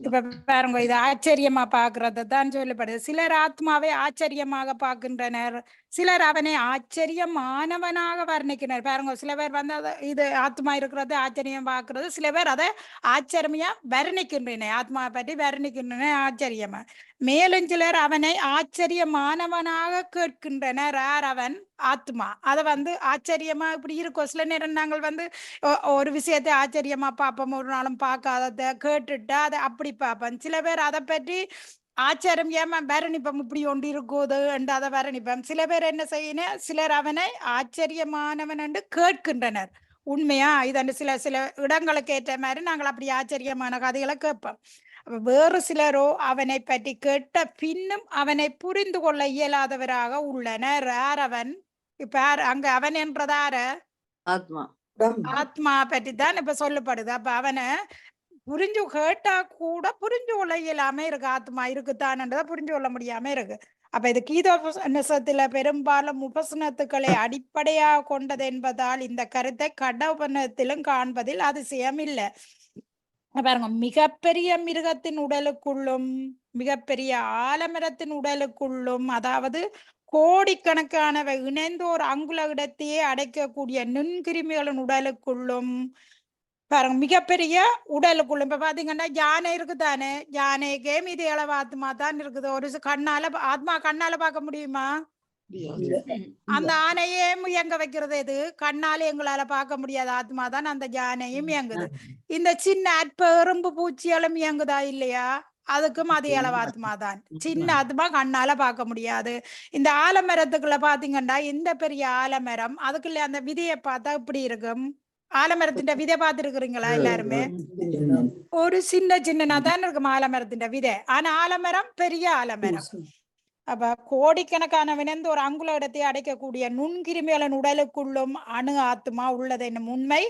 இப்ப பாருங்க, இது ஆச்சரியமா பாக்குறது தான் சொல்லப்படுது. சிலர் ஆத்மாவை ஆச்சரியமாக பார்க்கின்றனர், சிலர் அவனை ஆச்சரியமானவனாக வர்ணிக்கின்றனர். பாருங்க, சில பேர் வந்து இது ஆத்மா இருக்கிறது ஆச்சரியம் பார்க்கறது, சில பேர் அதை ஆச்சரியமா வர்ணிக்கின்றனர், ஆத்மாவை பற்றி வர்ணிக்கின்றனர் ஆச்சரியமா. மேலும் சிலர் அவனை ஆச்சரியமானவனாக கேட்கின்றனர். யார் அவன்? ஆத்மா. அதை வந்து ஆச்சரியமா இப்படி இருக்கும். சில நேரம் நாங்கள் வந்து ஒரு விஷயத்தை ஆச்சரியமா பார்ப்போம், ஒரு நாளும் பார்க்காததை கேட்டுட்டு அதை அப்படி பார்ப்போம். சில பேர் அதை பற்றி ஆச்சரியம் ஏமா வர்ணிப்பம், இப்படி ஒன்று இருக்குது என்று அதை வர்ணிப்பம். சில பேர் என்ன செய்யணும், சிலர் அவனை ஆச்சரியமானவன் என்று கேட்கின்றனர். உண்மையா இதன்று சில இடங்களுக்கு ஏற்ற மாதிரி நாங்கள் அப்படி ஆச்சரியமான கதைகளை கேட்போம். வேறு சிலரோ அவனை பற்றி கேட்ட பின்னும் அவனை புரிந்து கொள்ள இயலாதவராக உள்ளனர். யார் அவன்? இப்ப அங்க அவன் என்றதார ஆத்மா பற்றி தான் இப்ப சொல்லப்படுது. அப்ப அவனை புரிஞ்சு கேட்டா கூட புரிஞ்சு கொள்ள இயலாம இருக்கு. ஆத்மா இருக்குத்தான்ன்றதை புரிஞ்சு கொள்ள முடியாம இருக்கு. அப்ப இது கீதோபநிஷத்துல பெரும்பாலும் உபசனத்துக்களை அடிப்படையாக கொண்டது என்பதால் இந்த கருத்தை கடவுபனத்திலும் காண்பதில் அதிசயம் இல்லை. பாருங்க, மிகப்பெரிய மிருகத்தின் உடலுக்குள்ளும் மிகப்பெரிய ஆலமரத்தின் உடலுக்குள்ளும், அதாவது கோடிக்கணக்கானவை இணைந்து ஒரு அங்குல இடத்தையே அடைக்கக்கூடிய நுண்கிருமிகளின் உடலுக்குள்ளும் பாருங்க, மிகப்பெரிய உடலுக்குள்ளும். இப்ப பாத்தீங்கன்னா யானை இருக்குதானே, யானைக்கே மீது அளவு ஆத்மா தான் இருக்குது. ஒரு ஆத்மா கண்ணால பார்க்க முடியுமா? அந்த ஆனையே இயங்க வைக்கிறது எது? கண்ணால எங்களால பார்க்க முடியாது. ஆத்மா தான் அந்த யானையும் இயங்குது. இந்த சின்ன அற்ப எறும்பு பூச்சியாலும் இயங்குதா இல்லையா? அதுக்கும் அதே அளவு ஆத்மா தான். சின்ன ஆத்மா கண்ணால பார்க்க முடியாது. இந்த ஆலமரத்துக்குள்ள பாத்தீங்கன்னா இந்த பெரிய ஆலமரம், அதுக்குள்ள அந்த விதையை பார்த்தா இப்படி இருக்கும். ஆலமரத்தின் விதை பார்த்துருக்குறீங்களா எல்லாருமே? ஒரு சின்னனா தான் இருக்கும் ஆலமரத்தின் விதை. ஆனா ஆலமரம் பெரிய ஆலமரம். அப்ப கோடிக்கணக்கான வினைந்து ஒரு அங்குல இடத்தை அடைக்கக்கூடிய நுண்கிருமிகளின் உடலுக்குள்ளும் அணு ஆத்மா உள்ளது என்னும் உண்மை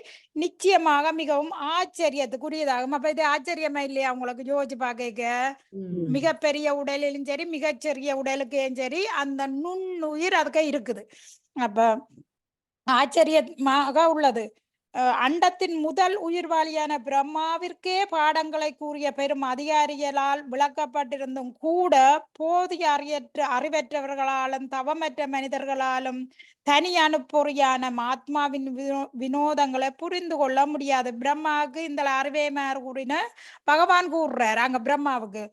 நிச்சயமாக மிகவும் ஆச்சரியத்துக்குரியதாகும். அப்ப இது ஆச்சரியமா இல்லையா உங்களுக்கு யோசிச்சு பார்க்க? மிகப்பெரிய உடலிலும் சரி, மிகச்சிறிய உடலுக்கும் சரி, அந்த நுண்ணுயிர் அதுக்கு இருக்குது. அப்ப ஆச்சரியமாக உள்ளது. அண்டத்தின் முதல் உயிர்வாளியான பிரம்மாவிற்கே பாடங்களை கூறிய பெரும் அதிகாரிகளால் விளக்கப்பட்டிருந்தும் கூட போதிய அறிவற்றவர்களாலும் தவமற்ற மனிதர்களாலும் தனி அனுப்பொறியான ஆத்மாவின் வினோதங்களை புரிந்து கொள்ள முடியாது. பிரம்மாவுக்கு இந்த அறிவேமார் கூறின பகவான் கூறுறார் அங்க பிரம்மாவுக்கு.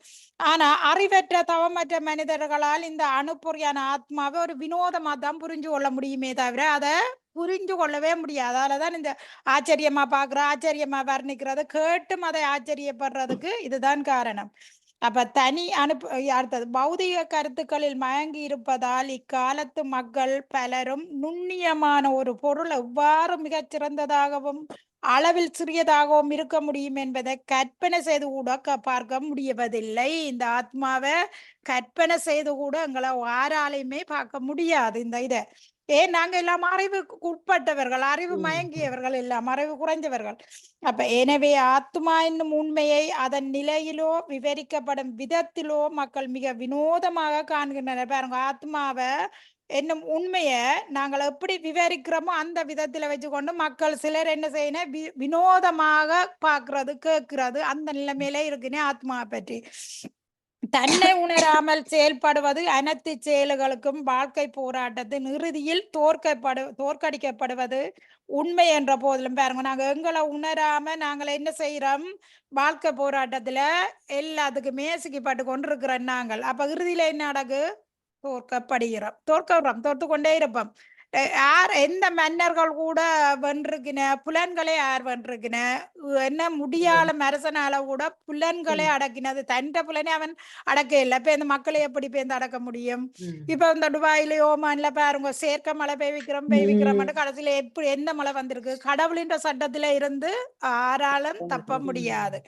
ஆனா அறிவற்ற தவமற்ற மனிதர்களால் இந்த அனுப்பொறியான ஆத்மாவை ஒரு வினோதமா தான் புரிஞ்சு கொள்ள முடியுமே தவிர அதை புரிஞ்சு கொள்ளவே முடியாது. அதனாலதான் இந்த ஆச்சரியமா பாக்குற ஆச்சரியமா வர்ணிக்கிறது கேட்டும் அதை ஆச்சரியப்படுறதுக்கு இதுதான் காரணம். அப்ப தனி அடுத்தது பௌதிக கருத்துக்களில் மயங்கி இருப்பதால் இக்காலத்து மக்கள் பலரும் நுண்ணியமான ஒரு பொருள் எவ்வாறு மிகச் சிறந்ததாகவும் அளவில் சிறியதாகவும் இருக்க முடியும் என்பதை கற்பனை செய்து கூட பார்க்க முடியவதில்லை. இந்த ஆத்மாவை கற்பனை செய்து கூட எங்களை யாராலையுமே பார்க்க முடியாது. இந்த இதை ஏன் நாங்க எல்லாம் அறிவுக்கு உட்பட்டவர்கள், அறிவு மயங்கியவர்கள், எல்லாம் அறிவு குறைஞ்சவர்கள். அப்ப எனவே ஆத்மா என்னும் உண்மையை அதன் நிலையிலோ விவரிக்கப்படும் விதத்திலோ மக்கள் மிக வினோதமாக காண்கின்றனர். பாருங்க, ஆத்மாவை என்னும் உண்மைய நாங்கள் எப்படி விவரிக்கிறோமோ அந்த விதத்துல வச்சுக்கொண்டு மக்கள் சிலர் என்ன செய்யணும், வினோதமாக பாக்குறது கேட்கிறது. அந்த நிலைமையில இருக்குன்னே ஆத்மாவை பற்றி. தன்னை உணராமல் செயல்படுவது அனைத்து செயல்களுக்கும் வாழ்க்கை போராட்டத்தின் இறுதியில் தோற்கடிக்கப்படுவது உண்மை என்ற போதிலும் பாருங்க, நாங்க எங்களை உணராம நாங்கள் என்ன செய்யறோம், வாழ்க்கை போராட்டத்துல எல்லாத்துக்குமே சிக்கப்பட்டு கொண்டிருக்கிறோம் நாங்கள். அப்ப இறுதியில என்ன நடக்கு, தோற்று கொண்டே இருப்போம். யார் எந்த மன்னர்கள் கூட வென்றிருக்கின, புலன்களே யார் வென்றிருக்கின, என்ன முடியாத அரசனால கூட புலன்களே அடக்கினது, தண்ட புலனே அவன் அடக்க இல்லை. இப்ப இந்த மக்களை எப்படி பேர்ந்து அடக்க முடியும்? இப்ப இந்த துபாயில ஓமான்ல பாருங்க, சேர்க்க மழை பெய்விக்கிறோம் கடைசியில எப்படி எந்த மழை வந்திருக்கு, கடவுளின் சட்டத்தில இருந்து ஆறாலும் தப்ப முடியாது.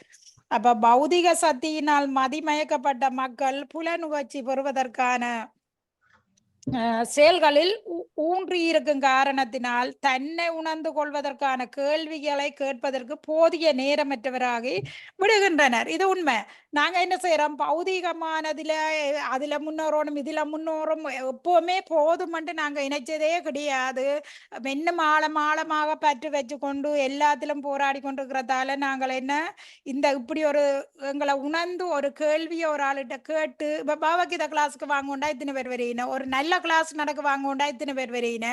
அப்ப பௌதிக சக்தியினால் மதிமயக்கப்பட்ட மக்கள் புலனுணர்ச்சி பெறுவதற்கான செயல்களில் ஊன்றி இருக்கும் காரணத்தினால் தன்னை உணர்ந்து கொள்வதற்கான கேள்விகளை கேட்பதற்கு போதிய நேரமற்றவராகி விடுகின்றனர். இது உண்மை. நாங்க என்ன செய்யறோம், பௌதிகமானதுல அதுல முன்னோறோனும் இதுல முன்னோறும் எப்பவுமே போதுமென்று நாங்க இணைச்சதே கிடையாது. இன்னும் ஆழமாக பற்று வச்சு கொண்டு எல்லாத்திலும் போராடி கொண்டிருக்கிறதால நாங்கள் என்ன இந்த இப்படி ஒரு எங்களை உணர்ந்து ஒரு கேள்வியை ஒரு ஆளுகிட்ட கேட்டு, இப்ப பாவகீதா கிளாஸுக்கு வாங்கோண்டா இத்தனை பேர் வரையின, ஒரு நல்ல கிளாஸ் நடக்க வாங்கோண்டா இத்தனை பேர் வரையின,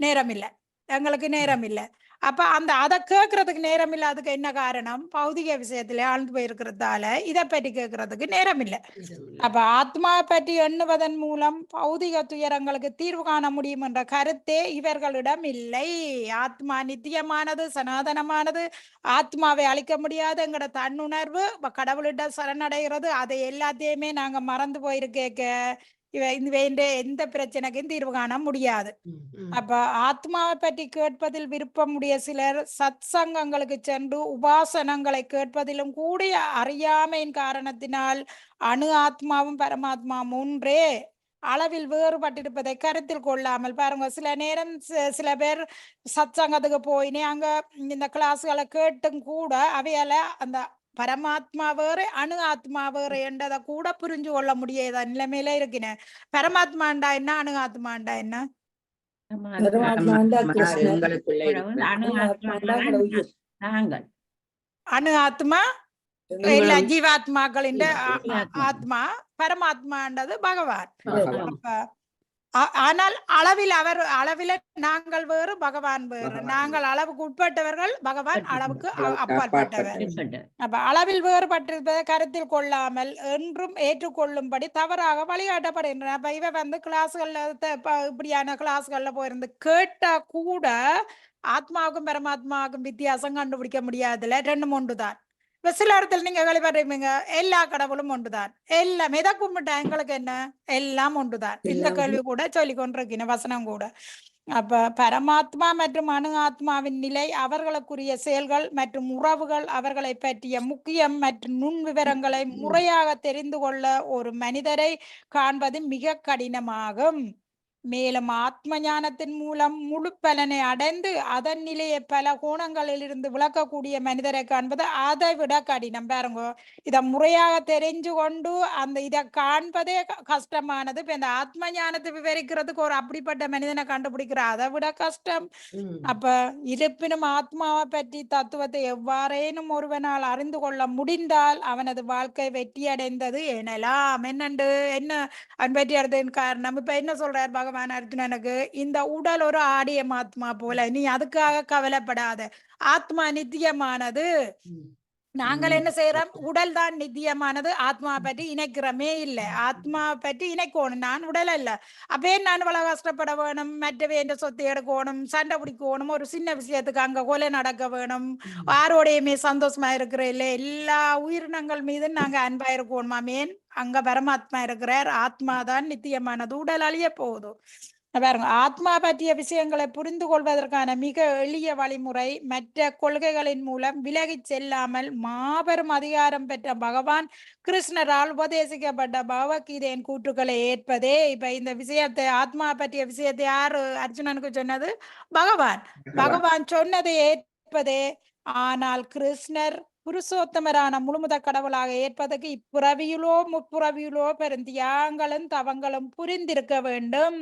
நேரம் இல்லை, எங்களுக்கு நேரம் இல்லை. அப்ப அதை கேட்கறதுக்கு நேரம் இல்லை. அதுக்கு என்ன காரணம், பௌதிக விஷயத்துல ஆழ்ந்து போயிருக்கிறதால இதை பற்றி கேட்கறதுக்கு நேரம் இல்லை. அப்ப ஆத்மாவை பற்றி எண்ணுவதன் மூலம் பௌதிக துயரங்களுக்கு தீர்வு காண முடியும் என்ற கருத்தே இவர்களிடம் இல்லை. ஆத்மா நித்தியமானது, சனாதனமானது, ஆத்மாவை அழிக்க முடியாது. எங்கட தன்னுணர்வு கடவுளிட சரணடைகிறது, அதை எல்லாத்தையுமே நாங்க மறந்து போயிருக்கேக்க எந்த பிரச்சனைக்கும் தீர்வு காண முடியாது. அப்ப ஆத்மாவை பற்றி கேட்பதில் விருப்பமுடைய சிலர் சத் சங்கங்களுக்கு சென்று உபாசனங்களை கேட்பதிலும் கூடிய அறியாமையின் காரணத்தினால் அணு ஆத்மாவும் பரமாத்மாவும் ஒன்றே அளவில் வேறுபட்டிருப்பதை கருத்தில் கொள்ளாமல் பாருங்க, சில நேரம் சில பேர் சத் சங்கத்துக்கு போயினே அங்க இந்த கிளாஸ்களை கேட்டும் கூட அவையால அந்த பரமாத்மா வேறு அணு ஆத்மா வேறு என்றதை கூட புரிஞ்சு கொள்ள முடியாத நிலைமையில இருக்கிறேன். பரமாத்மாண்டா என்ன, அணு ஆத்மாண்டா என்ன? அணு ஆத்மா இல்ல ஜீவாத்மாக்களின் ஆத்மா, பரமாத்மான்றது பகவான். ஆனால் அளவில நாங்கள் வேறு, பகவான் வேறு. நாங்கள் அளவுக்கு உட்பட்டவர்கள், பகவான் அளவுக்கு அப்பாற்பட்டவர். அப்ப அளவில் வேறுபட்டிருப்பதை கருத்தில் கொள்ளாமல் என்றும் ஏற்றுக்கொள்ளும்படி தவறாக வழிகாட்டப்படுகின்றன. அப்ப இவ கிளாஸ்கள்ல இப்படியான கிளாஸ்கள்ல போயிருந்து கேட்டா கூட ஆத்மாவுக்கும் பரமாத்மாவுக்கும் வித்தியாசம் கண்டுபிடிக்க முடியாதுல, ரெண்டும் ஒன்றுதான். இப்ப சில இடத்துல நீங்க கேள்விப்படுறீங்க, எல்லா கடவுளும் ஒன்றுதான், எல்லாம் எதை கும்பிட்டா எங்களுக்கு என்ன, எல்லாம் ஒன்றுதான். இந்த கேள்வி கூட சொல்லி கொண்டிருக்கீங்க வசனம் கூட. அப்ப பரமாத்மா மற்றும் அணு ஆத்மாவின் நிலை, அவர்களுக்குரிய செயல்கள் மற்றும் உறவுகள், அவர்களை பற்றிய முக்கியம் மற்றும் நுண் விவரங்களை முறையாக தெரிந்து கொள்ள ஒரு மனிதரை காண்பது மிக கடினமாகும். மேலும் ஆத்ம ஞானத்தின் மூலம் முழு பலனை அடைந்து அதன் நிலையை பல கோணங்களில் இருந்து விளக்கக்கூடிய மனிதரை காண்பது அதை விட கடினம். பாருங்க, இதை முறையாக தெரிஞ்சு கொண்டு இதை காண்பதே கஷ்டமானது. இப்ப இந்த ஆத்ம ஞானத்தை விவரிக்கிறதுக்கு ஒரு அப்படிப்பட்ட மனிதனை கண்டுபிடிக்கிற அதை விட கஷ்டம். அப்ப இருப்பினும் ஆத்மாவை பற்றி தத்துவத்தை எவ்வாறேனும் ஒருவனால் அறிந்து கொள்ள முடிந்தால் அவனது வாழ்க்கை வெற்றி அடைந்தது எனலாம். என்ன அவன் வெற்றி அடைந்ததின் காரணம்? இப்ப என்ன சொல்றார் பகவான் அர்ஜுனனுக்கு, இந்த உடல் ஒரு ஆடியம் ஆத்மா போல, நீ அதுக்காக கவலைப்படாத, ஆத்மா நித்தியமானது, நாங்கள் என்ன செய்யறோம்? உடல் தான் நித்தியமானது, ஆத்மா பற்றி இணைக்கிறமே இல்லை. ஆத்மா பற்றி இணைக்கணும். நான் உடல் அல்ல. அப்பே நான் இவ்வளவு கஷ்டப்பட வேணும், மற்றவே என்ற சொத்தை எடுக்கணும், சண்டை பிடிக்கணும், ஒரு சின்ன விஷயத்துக்கு அங்க கொலை நடக்க வேணும், யாரோடையுமே சந்தோஷமா இருக்கிற இல்லை. எல்லா உயிரினங்கள் மீது நாங்க அன்பா இருக்கணுமா? மேன் அங்க பரமாத்மா இருக்கிறார். ஆத்மா தான் நித்தியமானது, உடல் அழிய போகுது. பாருங்க, ஆத்மா பற்றிய விஷயங்களை புரிந்து கொள்வதற்கான மிக எளிய வழிமுறை மற்ற கொள்கைகளின் மூலம் விலகிச் செல்லாமல் மாபெரும் அதிகாரம் பெற்ற பகவான் கிருஷ்ணரால் உபதேசிக்கப்பட்ட பகவத்கீதையின் கூற்றுக்களை ஏற்பதே. இப்ப இந்த விஷயத்தை, ஆத்மா பற்றிய விஷயத்தை யாரு அர்ஜுனனுக்கு சொன்னது? பகவான் சொன்னதை ஏற்பதே. ஆனால் கிருஷ்ணர் புருஷோத்தமரான முழுமுத கடவுளாக ஏற்பதற்கு இப்புறவியிலோ முப்புறவியிலோ பெரும் தியாகங்களும் தவங்களும் புரிந்திருக்க வேண்டும்.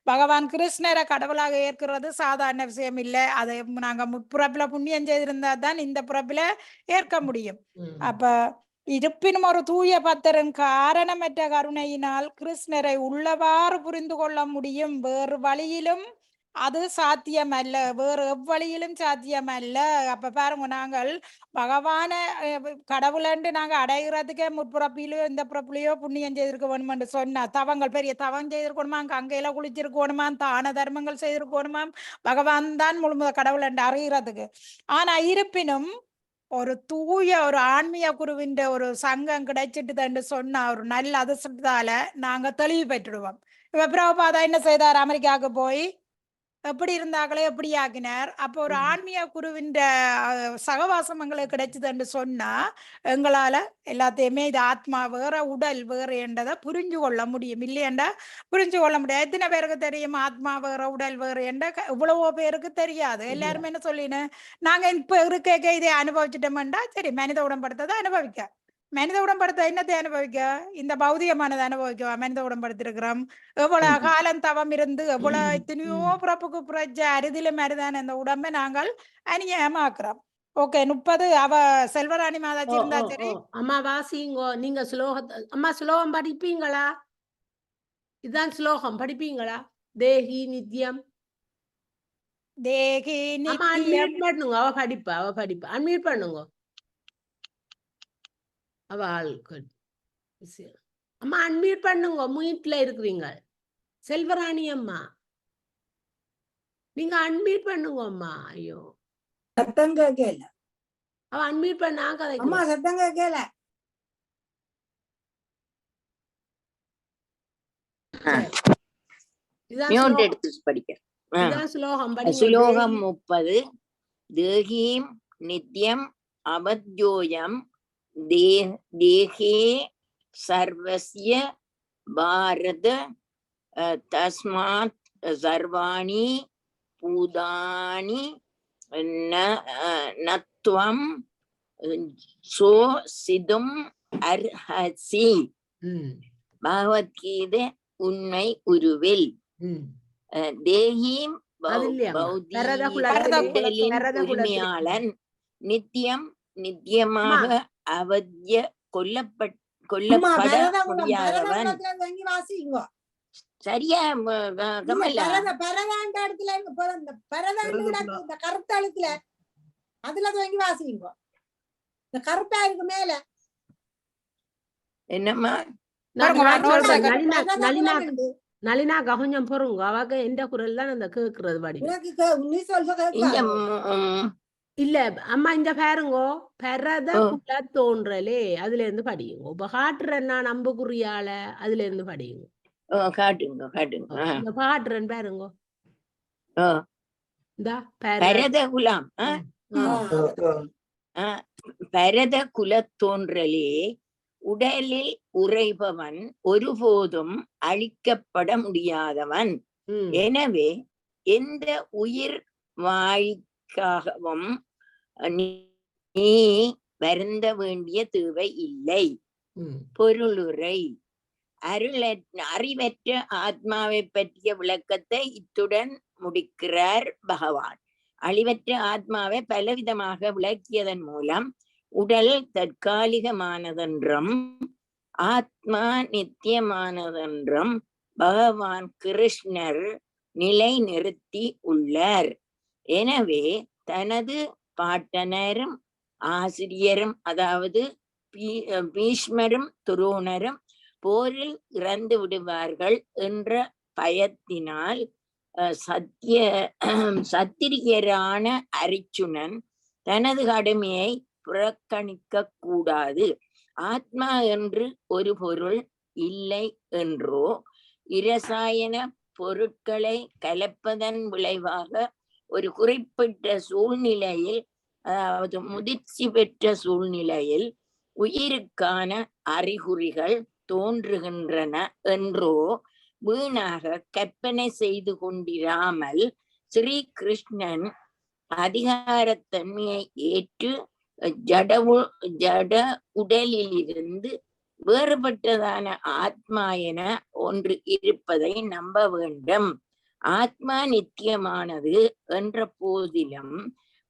பகவான் கிருஷ்ணரை கடவுளாக ஏற்கிறது சாதாரண விஷயம் இல்லை. அதை நாங்க முப்புறப்புல புண்ணியம் செய்திருந்தா தான் இந்த புறப்புல ஏற்க முடியும். அப்ப இருப்பினும் ஒரு தூய பக்தரின் காரணமற்ற கருணையினால் கிருஷ்ணரை உள்ளவாறு புரிந்து கொள்ள முடியும். வேறு வழியிலும் அது சாத்தியம் அல்ல, வேறு எவ்வழியிலும் சாத்தியம் அல்ல. அப்ப பாருங்க, நாங்கள் பகவான கடவுளண்டு நாங்க அடைகிறதுக்கே முற்புறப்பிலையோ இந்த புறப்பிலையோ புண்ணியம் செய்திருக்க வேணுமா என்று சொன்னா, தவங்கள் பெரிய தவம் செய்திருக்கணுமா, கங்கையில குளிச்சிருக்கணுமா, தான தர்மங்கள் செய்திருக்கணுமா, பகவான் தான் முழுமுத கடவுள் என்று அறிகிறதுக்கு. ஆனா இருப்பினும் ஒரு தூய ஒரு ஆன்மீக குருவின் ஒரு சங்கம் கிடைச்சிட்டு என்று சொன்னா ஒரு நல்ல அதிர்ஷ்டத்தால நாங்க தெளிவு பெற்றுடுவோம். இப்ப பிரபுபாதா என்ன செய்தார்? அமெரிக்காவுக்கு போய் எப்படி இருந்தாங்களே எப்படி ஆக்கினார். அப்போ ஒரு ஆன்மீக குருவின் சகவாசம் எங்களுக்கு கிடைச்சது என்று சொன்னா எங்களால எல்லாத்தையுமே இது ஆத்மா வேற உடல் வேறு என்றதை புரிஞ்சு கொள்ள முடியும். இல்லையண்டா புரிஞ்சு கொள்ள முடியாது. எத்தனை பேருக்கு தெரியும் ஆத்மா வேற உடல் வேறு என்ற? இவ்வளவோ பேருக்கு தெரியாது. எல்லாருமே என்ன சொல்லினு, நாங்க இப்ப இருக்க இதை அனுபவிச்சுட்டோம்டா, சரி மனித உடம்படுத்ததை அனுபவிக்க. மனித உடம்படுத்த என்னத்தை அனுபவிக்க? இந்த பௌதிகமானதை அனுபவிக்க மனித உடம்படுத்திருக்கிறோம். எவ்வளவு காலம் தவம் இருந்து எவ்வளவு எத்தனையோ பிறப்புக்கு புரட்ச அரிதிலும் அரிதான இந்த உடம்பை நாங்கள் அநியாயமாக்குறோம். ஓகே, 30 அவ செல்வராணி மாதாஜி இருந்தா சரி. அம்மா வாசிங்கோ. நீங்க ஸ்லோகத்தை அம்மா ஸ்லோகம் படிப்பீங்களா? இதுதான் ஸ்லோகம், படிப்பீங்களா? தேகி நித்யம். தேகி நித்யம் பண்ணுங்க. அவ படிப்பா அன்மியூட் பண்ணுங்க. அவ ஆள்கள் அம்மா அன்மியூட் பண்ணுங்க. மியூட்ல இருக்கிறீங்க. செல்வராணி அம்மா நீங்க அன்மியூட் பண்ணுங்க அம்மா. ஐயோ, சத்தம் கேட்கல. அவ அன்மியூட் பண்ணா அம்மா சத்தம் கேட்கல. ஸ்லோகம் ஸ்லோகம் 30. தேகீம் நித்யம் அவத்யோயம் தேகே சர்வஸ்ய பாரத தஸ்மாத் சர்வாணி பூதானி நத்வம் சோசிதும் அர்ஹசி. பகவத்கீதை உண்மை உருவில். தேகீம் உரிமையாளன் நித்தியம் நித்தியமாக அவத்ய கொல்லப்பட முடியாதவன். சரியா கருத்தழுத்துல அதுல துவங்கி வாசிங்க. இந்த கருப்பா இருக்கு மேல என்னம்மா? நளினா கொஞ்சம் பொறுங்க. அவங்க எந்த குரல் தான் அந்த கேக்குறது பாடி இல்ல அம்மா. இந்த பாருங்கோ, பரத குல தோன்றலே அதுல இருந்து படியுங்க. இப்ப காட்டுறேன் நான் அம்புக்குறியால, அதுல இருந்து படியுங்க. காட்டுங்க பாட்டுறேன் பாருங்கோ. இந்த பரத குலம் பரத குல தோன்றலே உடலில் உறைபவன் ஒருபோதும் அழிக்கப்பட முடியாதவன். எனவே எந்த உயிர் வாய்க்காகவும் நீ வருந்த வேண்டிய தேவை இல்லை. பொருளுரை. அறிவற்ற ஆத்மாவை பற்றிய விளக்கத்தை இத்துடன் முடிக்கிறார் பகவான். அழிவற்ற ஆத்மாவை பலவிதமாக விளக்கியதன் மூலம் உடல் தற்காலிகமானதென்றும் ஆத்மா நித்தியமானதென்றும் பகவான் கிருஷ்ணர் நிலை நிறுத்தி உள்ளார். எனவே தனது பாட்டனரும் ஆசிரியரும் அதாவது பீஷ்மரும் துரோணரும் போரில் இறந்து விடுவார்கள் என்ற பயத்தினால் சத்திரியரான அரிச்சுனன் தனது கடமையை புறக்கணிக்க கூடாது. ஆத்மா என்று ஒரு பொருள் இல்லை என்றோ, இரசாயன பொருட்களை கலப்பதன் விளைவாக ஒரு குறிப்பிட்ட சூழ்நிலையில், அதாவது முதிர்ச்சி பெற்ற சூழ்நிலையில் உயிருக்கான அறிகுறிகள் தோன்றுகின்றன என்றோ வீணாக கற்பனை செய்து கொண்டிராமல் ஸ்ரீ கிருஷ்ணன் அதிகாரத்தன்மையை ஏற்று ஜட உடலிலிருந்து வேறுபட்டதான ஆத்மா என ஒன்று இருப்பதை நம்ப வேண்டும். ஆத்மா நித்தியமானது என்ற போதிலும்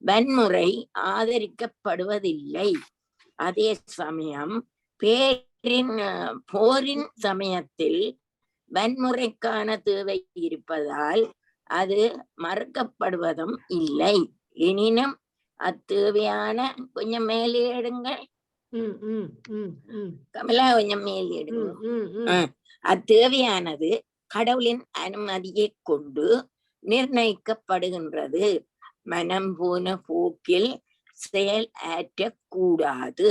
வன்முறை ஆதரிக்கப்படுவதில்லை. அதே சமயம் போரின் சமயத்தில் வன்முறைக்கான தேவை இருப்பதால் அது மறுக்கப்படுவதும் இல்லை. எனினும் அத்தேவையான கொஞ்சம் மேலே எடுங்கள் கமலா, கொஞ்சம் மேலே எடுங்க. அத்தேவையானது கடவுளின் அனுமதியை கொண்டு நிர்ணயிக்கப்படுகின்றது. மனம் போன போக்கில் செயல் ஆற்றக்கூடாது.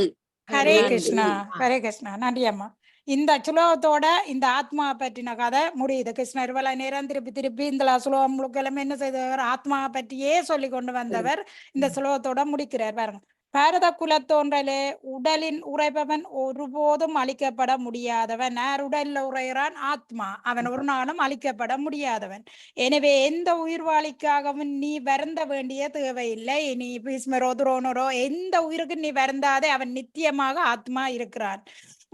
ஹரே கிருஷ்ணா, ஹரே கிருஷ்ணா. நன்றி அம்மா. இந்த சுலோகத்தோட இந்த ஆத்மா பற்றின கதை முடியுது. கிருஷ்ணர் இவ்வளவு நேரம் திருப்பி திருப்பி இந்த சுலோகம் முழுக்கெல்லாம் என்ன செய்தவர், ஆத்மா பற்றியே சொல்லி கொண்டு வந்தவர் இந்த சுலோகத்தோட முடிக்கிறார். பாருங்க, பாரத குலத்தோன்றலே உடலின் உறைபவன் ஒருபோதும் அழிக்கப்பட முடியாதவன். யார் உடல்ல உரைகிறான்? ஆத்மா. அவன் ஒரு நாளும் அழிக்கப்பட முடியாதவன். எனவே எந்த உயிர்வாளிக்காகவும் நீ வருந்த வேண்டிய தேவையில்லை. நீ பீஷ்மரோ துரோணரோ எந்த உயிருக்கு நீ வருந்தாதே, அவன் நித்தியமாக ஆத்மா இருக்கிறான்.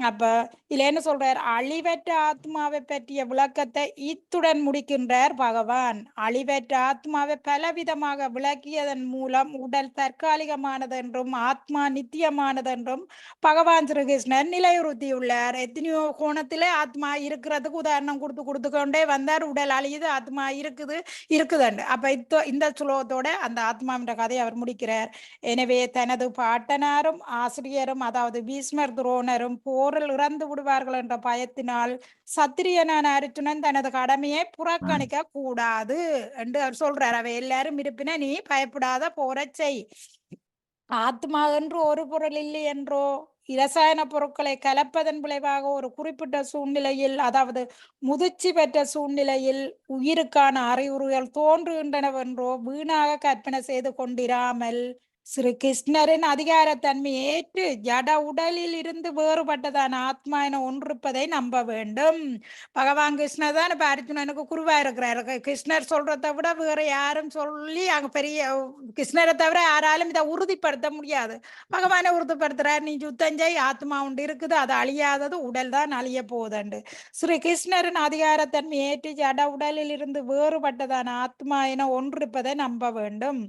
அப்ப இதுல என்ன சொல்றார்? அழிவற்ற ஆத்மாவை பற்றிய விளக்கத்தை இத்துடன் முடிக்கின்றார் பகவான். அழிவற்ற ஆத்மாவை பலவிதமாக விளக்கியதன் மூலம் உடல் தற்காலிகமானது என்றும் ஆத்மா நித்தியமானது என்றும் பகவான் ஸ்ரீகிருஷ்ணர் நிலையுறுத்தியுள்ளார். எத்தனையோ கோணத்திலே ஆத்மா இருக்கிறதுக்கு உதாரணம் கொடுத்து கொண்டே வந்தார். உடல் அழியுது, ஆத்மா இருக்குதுண்டு. அப்ப இந்த சுலோகத்தோட அந்த ஆத்மாவின் கதையை அவர் முடிக்கிறார். எனவே தனது பாட்டனாரும் ஆசிரியரும் அதாவது பீஷ்மர் துரோணரும் போரில் இறந்து விடுவார்கள் என்ற பயத்தினால் சத்திரியனான அர்ஜுனன் தனது கடமையை புறக்கணிக்க கூடாது என்று அவர் சொல்றார். அவை எல்லாரும் இருப்பின நீ பயப்படாத, போற செய். ஆத்மா என்று ஒரு பொருள் இல்லை என்றோ, இரசாயன பொருட்களை கலப்பதன் விளைவாக ஒரு குறிப்பிட்ட சூழ்நிலையில், அதாவது முதிர்ச்சி பெற்ற சூழ்நிலையில் உயிருக்கான அறிகுறிகள் தோன்றுகின்றனவென்றோ வீணாக கற்பனை செய்து கொண்டிராமல் ஸ்ரீ கிருஷ்ணரின் அதிகாரத்தன்மையை ஏற்று ஜட உடலில் இருந்து வேறுபட்டதான ஆத்மா என ஒன்றிருப்பதை நம்ப வேண்டும். பகவான் கிருஷ்ணர் தான் இப்ப அர்ஜுனனுக்கு குருவா இருக்கிறாரு. கிருஷ்ணர் சொல்றதை விட வேற யாரும் சொல்லி அங்க பெரிய கிருஷ்ணரை தவிர யாராலும் இதை உறுதிப்படுத்த முடியாது. பகவானை உறுதிப்படுத்துறாரு, நீ யுத்தம் செய், ஆத்மா உண்டு இருக்குது, அது அழியாதது, உடல் தான் அழிய போதண்டு. ஸ்ரீ கிருஷ்ணரின் அதிகாரத்தன்மை ஏற்றி ஜட உடலில் இருந்து வேறுபட்டதான ஆத்மா என ஒன்றிருப்பதை நம்ப வேண்டும்.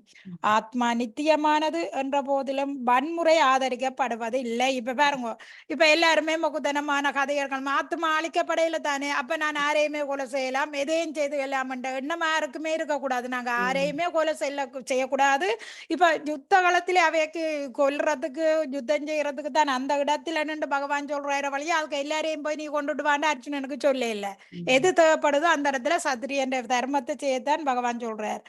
ஆத்மா நித்தியமான என்ற போதிலும் வன்முறை ஆதரிக்கப்படுவது இல்லை. இப்ப பாருங்க, இப்ப எல்லாருமே மகுதனமான கதைகள், ஆத்மா அழிக்கப்படையில தானே, அப்ப நான் யாரையுமே கொலை செய்யலாம், எதையும் செய்து கொள்ளலாம் என்ற எண்ணம் யாருக்குமே இருக்கக்கூடாது. நாங்க யாரையுமே கொலை செய்யக்கூடாது. இப்ப யுத்த காலத்திலே அவைக்கு கொல்றதுக்கு யுத்தம் செய்யறதுக்கு தான் அந்த இடத்துல நின்று பகவான் சொல்ற வழியா அதுக்கு எல்லாரையும் போய் நீ கொண்டுடுவான்னு அர்ஜுனனுக்கு சொல்ல இல்லை. எது தேவைப்படுதோ அந்த இடத்துல சத்திரியன்ற தர்மத்தை செய்யத்தான் பகவான் சொல்றார்.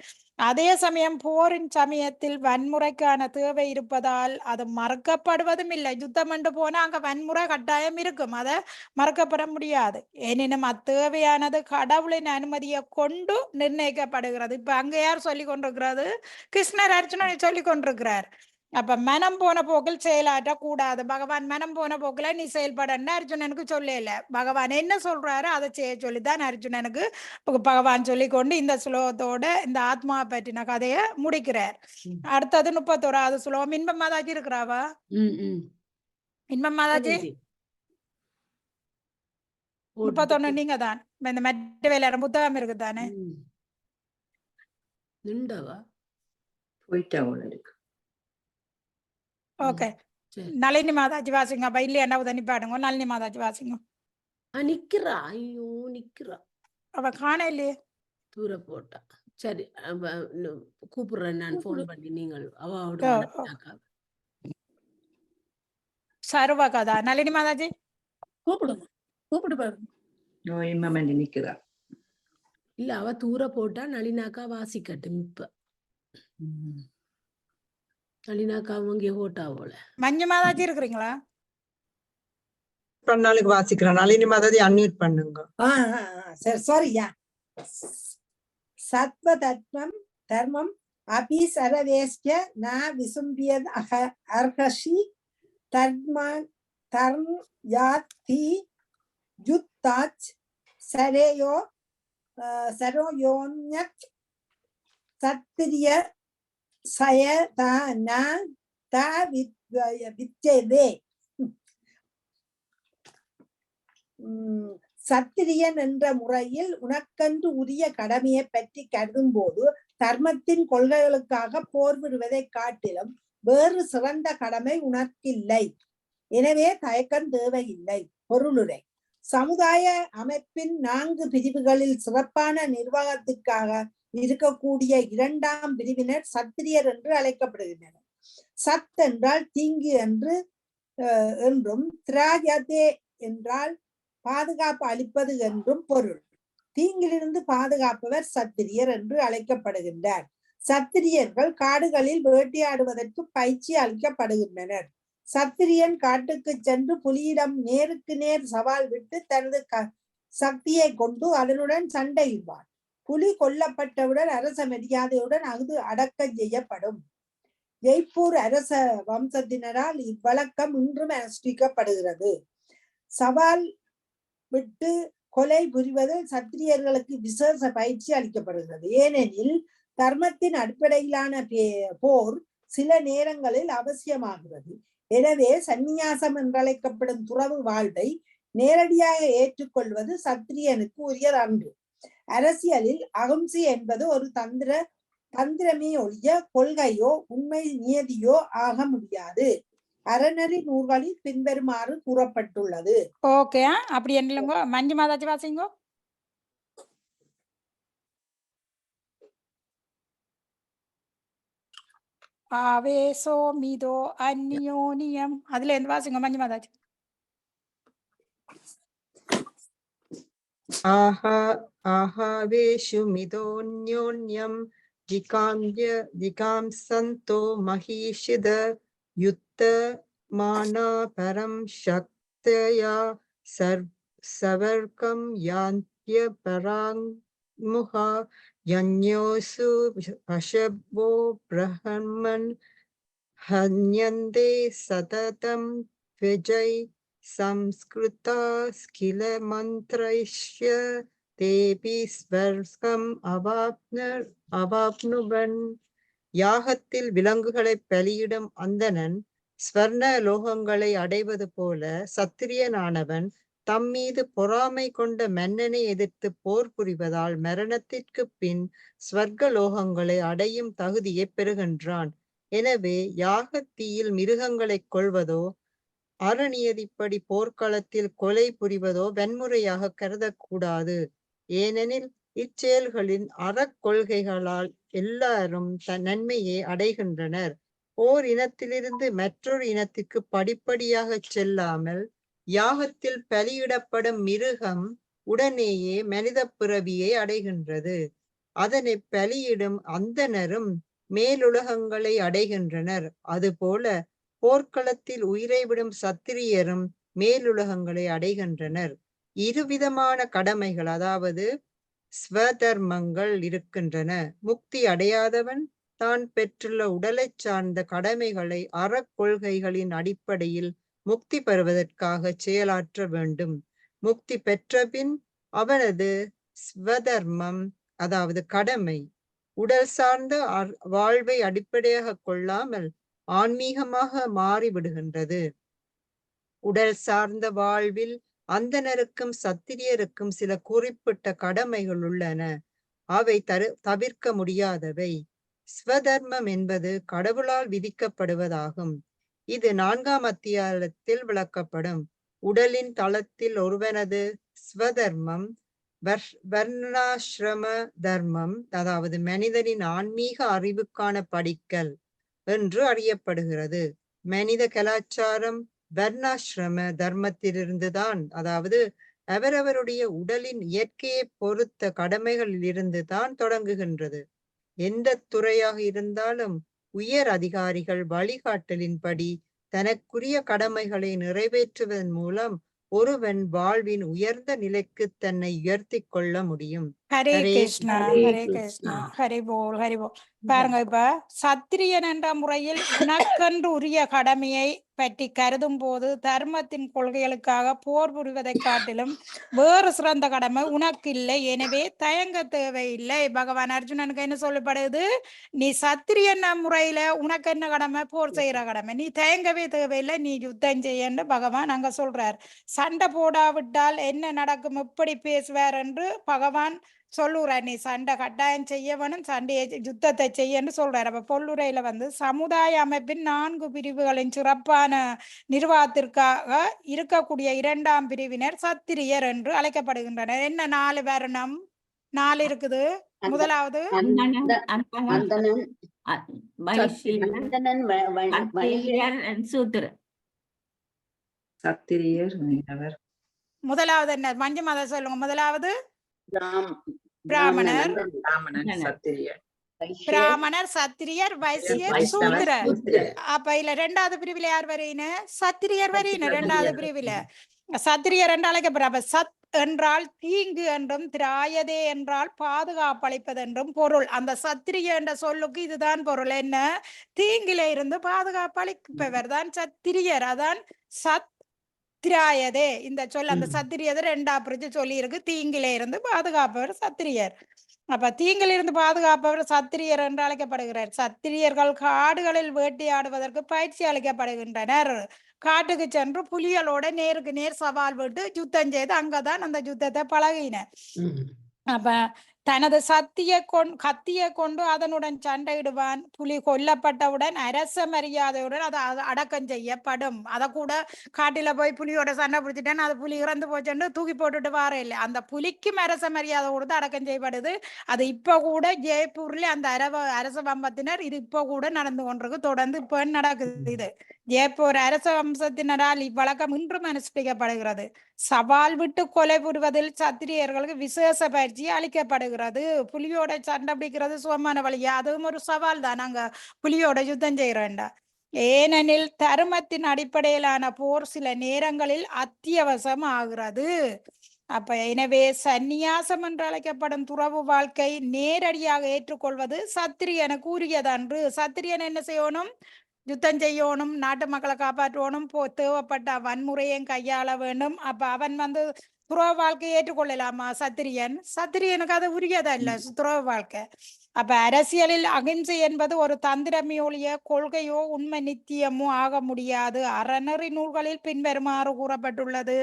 அதே சமயம் போரின் சமயத்தில் வன்முறைக்கான தேவை இருப்பதால் அது மறக்கப்படுவதும் இல்லை. யுத்தம் என்று போனா அங்க வன்முறை கட்டாயம் இருக்கும், அதை மறக்கப்பட முடியாது. எனினும் அத்தேவையானது கடவுளின் அனுமதியை கொண்டு நிர்ணயிக்கப்படுகிறது. இப்ப அங்க யார் சொல்லி கொண்டிருக்கிறது? கிருஷ்ணர் அர்ஜுனனை சொல்லி கொண்டிருக்கிறார். அப்ப மனம் போன போக்கில் செயலாற்ற கூடாது. பகவான் மனம் போன போக்குல நீ செயல்படன்னு அர்ஜுனனுக்கு சொல்லல. பகவான் என்ன சொல்றாரு அதை செய்ய சொல்லித்தான் அர்ஜுனனுக்கு பகவான் சொல்லி கொண்டு இந்த ஸ்லோகத்தோட இந்த ஆத்மா பற்றின கதையை முடிக்கிறார். அடுத்தது 31வது ஸ்லோகம். இன்பம் மாதாஜி இருக்கிறாவா? இன்பம் மாதாஜி 31 நீங்க தான். இந்த மெட்ட வேலை புத்தகம் இருக்குதானே? ஓகே, நளினி மாதாஜி வாசிங்க. அப்ப இல்லையா உதவி பாடுங்க. நளினி மாதாஜி வாசிங்க. நிக்கிறா, ஐயோ நிக்கிறா, அவ காண இல்லையே, தூர போட்டா. சரி, கூப்பிடுறேன் நான் போன் பண்ணி. நீங்கள் அவ சர்வகதா. நளினி மாதாஜி கூப்பிடுங்க, கூப்பிட்டு பாருங்க. நிக்கிறா. இல்ல அவ தூர போட்டா நளினாக்கா வாசிக்கட்டும். இப்ப நளினாக்கா அவங்க போட்டா போல. மஞ்சு மாதாஜி இருக்கிறீங்களா? பண்ணாளுக்கு வாசிக்கிறேன். நளினி மாதாஜி அன்மியூட் பண்ணுங்க. சரி, சாரியா. சத்வ தர்மம் தர்மம் அபி சரவேஷ்ட ந விசும்பியத் அர்ஹஷி தர்ம் யாத்தி யுத்தாச் சரோயோன்யத் சத்திரிய சய த வித்யதே. சத்திரியன் என்ற முறையில் உனக்கென்று உரிய கடமையை பற்றி கருதும் போது தர்மத்தின் கொள்கைகளுக்காக போர் விடுவதை காட்டிலும் வேறு சிறந்த கடமை உனக்கில்லை. எனவே தயக்கம் தேவையில்லை. பொருளுரை: சமுதாய அமைப்பின் 4 பிரிவுகளில் சிறப்பான நிர்வாகத்திற்காக இருக்கக்கூடிய 2ஆம் பிரிவினர் சத்திரியர் என்று அழைக்கப்படுகின்றனர். சத் என்றால் தீங்கு என்றும் திராயதே என்றால் பாதுகாப்பு அளிப்பது என்றும் பொருள். தீங்கிலிருந்து பாதுகாப்பவர் சத்திரியர் என்று அழைக்கப்படுகின்றார். சத்திரியர்கள் காடுகளில் வேட்டையாடுவதற்கு பயிற்சி அளிக்கப்படுகின்றனர். சத்திரியன் காட்டுக்கு சென்று புலியிடம் நேருக்கு நேர் சவால் விட்டு தனது சக்தியை கொண்டு அதனுடன் சண்டையிடுவார். புலி கொல்லப்பட்டவுடன் அரச மரியாதையுடன் அது அடக்கம் செய்யப்படும். ஜெய்ப்பூர் அரச வம்சத்தினரால் இவ்வழக்கம் இன்றும் அனுஷ்டிக்கப்படுகிறது. சவால் விட்டு கொலை புரிவதில் சத்திரியர்களுக்கு விசேஷ பயிற்சி அளிக்கப்படுகிறது. ஏனெனில் தர்மத்தின் அடிப்படையிலான போர் சில நேரங்களில் அவசியமாகிறது. எனவே சந்நியாசம் என்றழைக்கப்படும் துறவு வாழ்வை நேரடியாக ஏற்றுக்கொள்வது சத்திரியனுக்கு உரியதன்று. அரசியலில் அகிம்சை என்பது ஒரு தந்திரமே ஒழிய கொள்கையோ உண்மை நியதியோ ஆக முடியாது. அறநெறி நூல்களில் பின்வருமாறு கூறப்பட்டுள்ளது. ஓகே, அப்படி என்னங்க மஞ்சு மாதாஜி வாசிங்கோ. ஆவேசோ மிதோ அந்யோனியம், அதுல எந்த வாசிங்க மஞ்சு மாதாஜி. ஆஹாவேஷு மிதோன்யோன்யம் ஜிகாம்சந்தோ மஹீஷித யுத்த மானா பரம் சக்தயா சவர்க்கம் யாந்த்ய பராங்முகா யன்யோசு அஷபோ பிரஹமன் ஹன்யந்தே சததம் விஜய் சம்ஸ்கிருதா ஸ்கில மந்த்ரைஷ்ய தேபி ஸ்வர்க்கம் அவாப்னுவன். யாகத்தில் விலங்குகளை பலியிடும் அந்தணன் ஸ்வர்ண லோகங்களை அடைவது போல சத்திரியனானவன் தம்மீது பொறாமை கொண்ட மன்னனை எதிர்த்து போர் புரிவதால் மரணத்திற்கு பின் ஸ்வர்க்க லோகங்களை அடையும் தகுதியை பெறுகின்றான். எனவே யாகத்தீயில் மிருகங்களை கொள்வதோ அறநியதிப்படி போர்க்களத்தில் கொலை புரிவதோ வன்முறையாக கருதக்கூடாது. ஏனெனில் இச்செயல்களின் அறக்கொள்கைகளால் எல்லாரும் நன்மையை அடைகின்றனர். ஓர் இனத்திலிருந்து மற்றொரு இனத்திற்கு படிப்படியாக செல்லாமல் யாகத்தில் பலியிடப்படும் மிருகம் உடனேயே மனித பிறவியை அடைகின்றது. அதனை பலியிடும் அந்தணரும் மேலுலகங்களை அடைகின்றனர். அதுபோல போர்க்களத்தில் உயிரை விடும் சத்திரியரும் மேலுலகங்களை அடைகின்றனர். இருவிதமான கடமைகள், அதாவது ஸ்வதர்மங்கள் இருக்கின்றன. முக்தி அடையாதவன் தான் பெற்றுள்ள உடலை சார்ந்த கடமைகளை அறக்கொள்கைகளின் அடிப்படையில் முக்தி பெறுவதற்காக செயலாற்ற வேண்டும். முக்தி பெற்றபின் அவனது ஸ்வதர்மம், அதாவது கடமை, உடல் சார்ந்த வாழ்வை அடிப்படையாக கொள்ளாமல் ஆன்மீகமாக மாறிவிடுகின்றது. உடல் சார்ந்த வாழ்வில் அந்தணருக்கும் சத்திரியருக்கும் சில குறிப்பிட்ட கடமைகள் உள்ளன. அவை தவிர்க்க முடியாதவை. ஸ்வதர்மம் என்பது கடவுளால் விதிக்கப்படுவதாகும். இது 4ஆம் அத்தியாயத்தில் விளக்கப்படும். உடலின் தளத்தில் ஒருவனது ஸ்வதர்மம் வர்ணாசிரம தர்மம், அதாவது மனிதனின் ஆன்மீக அறிவுக்கான படிக்கல் என்று அறியப்படுகிறது. மனித கலாச்சாரம் வர்ணாசிரம தர்மத்திலிருந்துதான், அதாவது அவரவருடைய உடலின் இயற்கையை பொறுத்த கடமைகளில் இருந்துதான் தொடங்குகின்றது. எந்த துறையாக இருந்தாலும் உயர் அதிகாரிகள் வழிகாட்டலின்படி தனக்குரிய கடமைகளை நிறைவேற்றுவதன் மூலம் ஒருவன் வாழ்வின் உயர்ந்த நிலைக்கு தன்னை உயர்த்தி கொள்ள முடியும். ஹரே ஹரே கிருஷ்ணா, ஹரே ஹரே கிருஷ்ணா. கிருஷ்ணா, ஹரி போல், ஹரி போல். பாருங்க, இப்ப சத்திரியன் என்ற முறையில் உனக்கென்று உரிய கடமையை பற்றி கருதும் போது தர்மத்தின் கொள்கைகளுக்காக போர் புரிவதை காட்டிலும் வேறு சிறந்த கடமை உனக்கு இல்லை. எனவே தயங்க தேவையில்லை. பகவான் அர்ஜுனனுக்கு என்ன சொல்லப்படுது? நீ சத்திரியன் முறையில உனக்கு என்ன கடமை? போர் செய்யற கடமை. நீ தயங்கவே தேவையில்லை, நீ யுத்தம் செய்யன்னு பகவான் அங்க சொல்றார். சண்டை போடாவிட்டால் என்ன நடக்கும், எப்படி பேசுவார் என்று பகவான் சொல்லுறார். நீ சண்டை கட்டாயம் செய்ய வேணும், சண்டையை யுத்தத்தை செய்யன்னு சொல்றார். அப்ப பொல்லுரையில சமுதாய அமைப்பின் 4 பிரிவுகளின் சிறப்பான நிர்வாகத்திற்காக இருக்கக்கூடிய 2ஆம் பிரிவினர் சத்திரியர் என்று அழைக்கப்படுகின்றனர். என்ன 4 வர்ணம் 4 இருக்குது? முதலாவது முதலாவது என்ன? மஞ்சு மத சொல்லுங்க. முதலாவது பிராமணர், பிராமணர், சத்திரியர், வைசியர், சூத்திரர். அப்ப இல்ல 2வது பிரிவுல யார் வரையின? சத்திரியர் வரையின 2வது பிரிவுல. சத்திரியர் என்று அழைக்கப்படுற. சத் என்றால் தீங்கு என்றும், திராயதே என்றால் பாதுகாப்பளிப்பது என்றும் பொருள். அந்த சத்திரிய என்ற சொல்லுக்கு இதுதான் பொருள். என்ன? தீங்கில இருந்து பாதுகாப்பளிப்பவர் தான் சத்திரியர். அதான் சத் திராயதே இந்த சொல். அந்த சத்திரியதை 2ஆ பிரிச்சு சொல்லி இருக்கு. தீங்கில இருந்து பாதுகாப்பவர் சத்திரியர். அப்ப தீங்கில் இருந்து பாதுகாப்பவர் சத்திரியர் என்று அழைக்கப்படுகிறார். சத்திரியர்கள் காடுகளில் வேட்டையாடுவதற்கு பயிற்சி அளிக்கப்படுகின்றனர். காட்டுக்கு சென்று புலிகளோட நேருக்கு நேர் சவால் விட்டு யுத்தம் செய்து அங்கதான் அந்த யுத்தத்தை பழகினர். அப்ப தனது கத்தியை கொண்டு அதனுடன் சண்டையிடுவான். புலி கொல்லப்பட்டவுடன் அரச மரியாதையுடன் அது அடக்கம் செய்யப்படும். அதை கூட காட்டில போய் புலியோட சண்டை பிடிச்சிட்டேன்னு அது புலி இறந்து போச்சுன்னு தூக்கி போட்டுட்டு வார இல்லை. அந்த புலிக்கும் அரச மரியாதை கொடுத்து அடக்கம் செய்யப்படுது. அது இப்ப கூட ஜெய்ப்பூர்ல அந்த அரச வம்பத்தினர் இது இப்ப கூட நடந்து கொண்டிருக்கு. தொடர்ந்து இப்ப நடக்குது. இது ஜெய்ப்பூர் அரச வம்சத்தினரால் இவ்வழக்கம் இன்றும் அனுஷ்டிக்கப்படுகிறது. சவால் விட்டு கொலை புரிவதில் சத்திரியர்களுக்கு விசேஷ பயிற்சி அளிக்கப்படுகிறது. புலியோட சண்டை பிடிக்கிறது சுகமான வழியா? அதுவும் ஒரு சவால் தான். நாங்க புலியோட யுத்தம் செய்யறோம்டா. ஏனெனில் தர்மத்தின் அடிப்படையிலான போர் சில நேரங்களில் அத்தியாவசியம் ஆகிறது. அப்ப எனவே சந்நியாசம் என்று அழைக்கப்படும் துறவு வாழ்க்கை நேரடியாக ஏற்றுக்கொள்வது சத்திரியனுக்கு உரியதன்று. சத்திரியன் என்ன செய்யணும்? யுத்தம் செய்யணும், நாட்டு மக்களை காப்பாற்றணும், தேவைப்பட்ட வன்முறையும் கையாள வேண்டும். அப்ப அவன் துறவு வாழ்க்கையை ஏற்றுக்கொள்ளலாமா? சத்திரியனுக்கு அது உரியதல்ல துறவு வாழ்க்கை. அப்ப அரசியலில் அகிம்சை என்பது ஒரு தந்திரமியோலிய கொள்கையோ உண்மை நித்தியமோ ஆக முடியாது. அறநெறி நூல்களில் பின்வருமாறு கூறப்பட்டுள்ளது: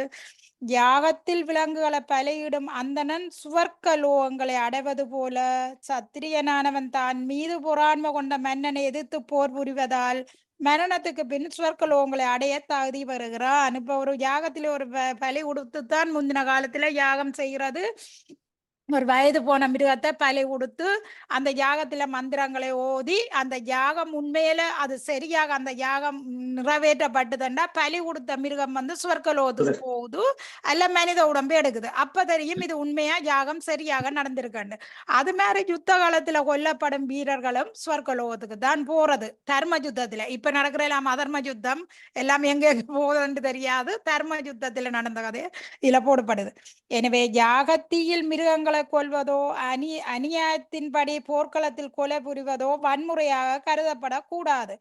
யாகத்தில் விலங்குகளை பலியிடும் அந்தணன் சுவர்க்க லோகங்களை அடைவது போல சத்திரியனானவன் தான் மீது பொறாண்மை கொண்ட மன்னனை எதிர்த்து போர் புரிவதால் மரணத்துக்கு பின் சுவர்க்கலோகங்களை அடைய தகுதி வருகிறான். இப்ப ஒரு யாகத்திலே ஒரு பலி கொடுத்துத்தான் முந்தின காலத்துல யாகம் செய்கிறது. ஒரு வயது போன மிருகத்தை பலி கொடுத்து அந்த யாகத்துல மந்திரங்களை ஓதி அந்த யாகம் உண்மையில அது சரியாக அந்த யாகம் நிறைவேற்றப்பட்டதுன்னா பலி கொடுத்த மிருகம் சுவர்க்கலோகத்துக்கு போகுது, அல்ல மனித உடம்பு எடுக்குது. அப்ப தெரியும் இது உண்மையா யாகம் சரியாக நடந்திருக்காண்டு. அது மாதிரி யுத்த காலத்துல கொல்லப்படும் வீரர்களும் சுவர்க்கலோகத்துக்கு தான் போறது. தர்ம யுத்தத்துல இப்ப நடக்கிற எல்லாம் அதர்ம யுத்தம் எல்லாம் எங்க போகுதுன்னு தெரியாது. தர்ம யுத்தத்துல நடந்த கதை இதுல போடப்படுது. எனவே யாகத்தீயில் மிருகங்களை கொள்வதோ அநியாயத்தின்படி போர்க்களத்தில் கொலை புரிவதோ வன்முறையாக கருதப்படக்கூடாது.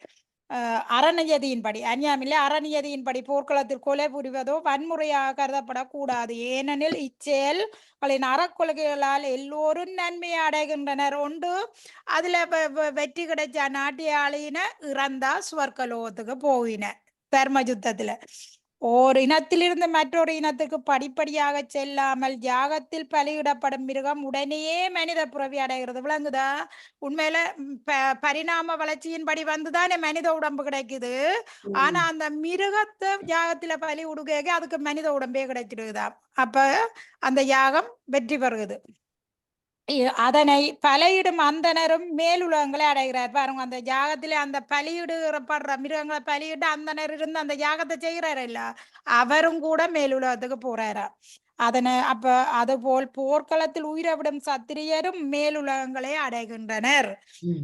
அறநியதியின்படி, அநியாயமில்லை, அறநியதியின்படி போர்க்களத்தில் கொலை புரிவதோ வன்முறையாக கருதப்படக்கூடாது. ஏனெனில் இச்செயல்களின் அறக்கொள்கைகளால் எல்லோரும் நன்மையை அடைகின்றனர். ஒன்று அதுல வெற்றி கிடைச்ச நாட்டியாளின இறந்தா சுவர்க்கலோகத்துக்கு போயின. தர்ம யுத்தத்துல ஓர் இனத்திலிருந்து மற்றொரு இனத்துக்கு படிப்படியாக செல்லாமல் யாகத்தில் பலியிடப்படும் மிருகம் உடனேயே மனித பிறவி அடைகிறது. விளங்குதா? உண்மையில பரிணாம வளர்ச்சியின்படி வந்துதானே மனித உடம்பு கிடைக்குது. ஆனா அந்த மிருகத்தை யாகத்துல பலி உடுக்க அதுக்கு மனித உடம்பே கிடைச்சிருக்குதா. அப்ப அந்த யாகம் வெற்றி பெறுகிறது. அதனை பலியிடும் அந்தனரும் மேலுலகங்களை அடைகிறார். பாருங்க, அந்த யாகத்திலே அந்த பலியிடுறப்படுற மிருகங்களை பலியிட்டு அந்தனர் இருந்து அந்த யாகத்தை செய்கிறாரு இல்ல, அவரும் கூட மேலுலகத்துக்கு போறாரா. அப்ப அதுபோல் போர்க்களத்தில் உயிரவிடும் சத்திரியரும் மேலுலகங்களை அடைகின்றனர்.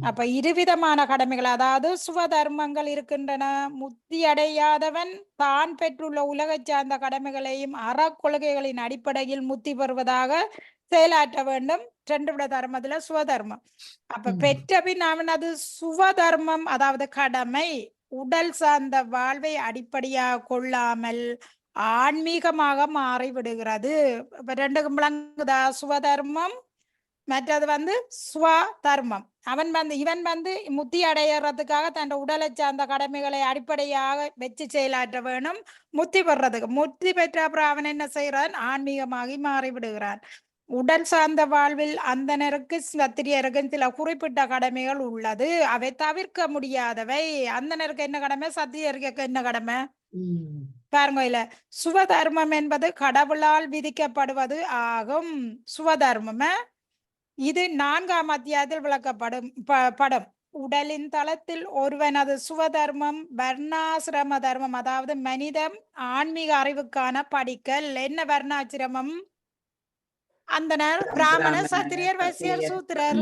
அப்ப இருவிதமான கடமைகள், அதாவது சுவதர்மங்கள் இருக்கின்றன. முத்தி அடையாதவன் தான் பெற்றுள்ள உலக சார்ந்த கடமைகளையும் அறக்கொள்கைகளின் அடிப்படையில் முத்தி பெறுவதாக செயலாற்ற வேண்டும். 2 விட தர்மத்துல சுவதர்மம். அப்ப பெற்ற பின் அவன் அது சுவதர்மம், அதாவது கடமை, உடல் சார்ந்த வாழ்வை அடிப்படையாக கொள்ளாமல் ஆன்மீகமாக மாறிவிடுகிறது. இப்ப 2க்கும் விளங்குதா? சுவதர்மம், மற்றது ஸ்வதர்மம். இவன் முத்தி அடையறதுக்காக தன் உடலை சார்ந்த கடமைகளை அடிப்படையாக வச்சு செயலாற்ற வேணும். முத்தி பெறதுக்கு, முத்தி பெற்ற அப்புறம் அவன் என்ன செய்யறான்? ஆன்மீகமாகி மாறிவிடுகிறான். உடல் சார்ந்த வாழ்வில் அந்தனருக்கு சத்திரியருக்கு சில குறிப்பிட்ட கடமைகள் உள்ளது. அவை தவிர்க்க முடியாதவை. அந்தனருக்கு என்ன கடமை, சத்திரியருக்கு என்ன கடமை பாருங்க. இல்ல, சுவதர்மம் என்பது கடவுளால் விதிக்கப்படுவது ஆகும். சுவதர்மம் இது 4ஆம் அத்தியாயத்தில் விளக்கப்படும் படம். உடலின் தளத்தில் ஒருவனது சுவதர்மம் வர்ணாசிரம தர்மம், அதாவது மனிதம் ஆன்மீக அறிவுக்கான படிக்கல். என்ன வர்ணாசிரமம்? அந்தனர், பிராமணர், சத்திரியர், வைசியர், சூத்திரர்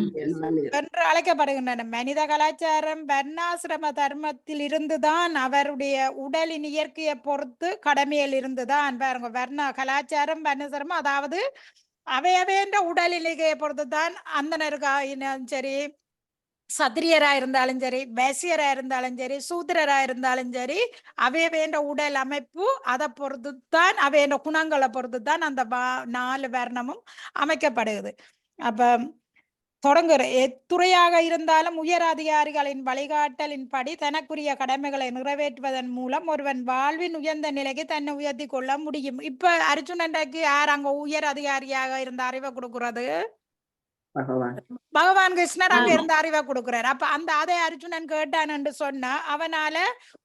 என்று அழைக்கப்படுகின்றன. மனித கலாச்சாரம் வர்ணாசிரம தர்மத்தில் இருந்துதான், அவருடைய உடலின் இயற்கையை பொறுத்து கடமையில் இருந்துதான். பாருங்க, வர்ண கலாச்சாரம் வர்ணாசிரமம், அதாவது அவையவேன்ற உடலிலேயே பொறுத்து தான் அந்தனருக்கு சரி, சத்திரியரா இருந்தாலும் சரி, வைசியரா இருந்தாலும் சரி, சூத்திரரா இருந்தாலும் சரி, அவையவேண்ட உடல் அமைப்பு அதை பொறுத்துத்தான், அவையண்ட குணங்களை பொறுத்துத்தான் அந்த 4 வர்ணமும் அமைக்கப்படுகிறது. அப்ப தொடங்குற எத்துறையாக இருந்தாலும் உயர் அதிகாரிகளின் வழிகாட்டலின்படி தனக்குரிய கடமைகளை நிறைவேற்றுவதன் மூலம் ஒருவன் வாழ்வின் உயர்ந்த நிலைக்கு தன்னை உயர்த்தி கொள்ள முடியும். இப்ப அர்ஜுனனுக்கு யார் அங்க உயர் அதிகாரியாக இருந்த அறிவை கொடுக்கிறது? பகவான் கிருஷ்ணர் அங்க இருந்து அறிவை கொடுக்கிறார். அப்ப அதை அர்ஜுனன் கேட்டான் என்று சொன்னா அவனால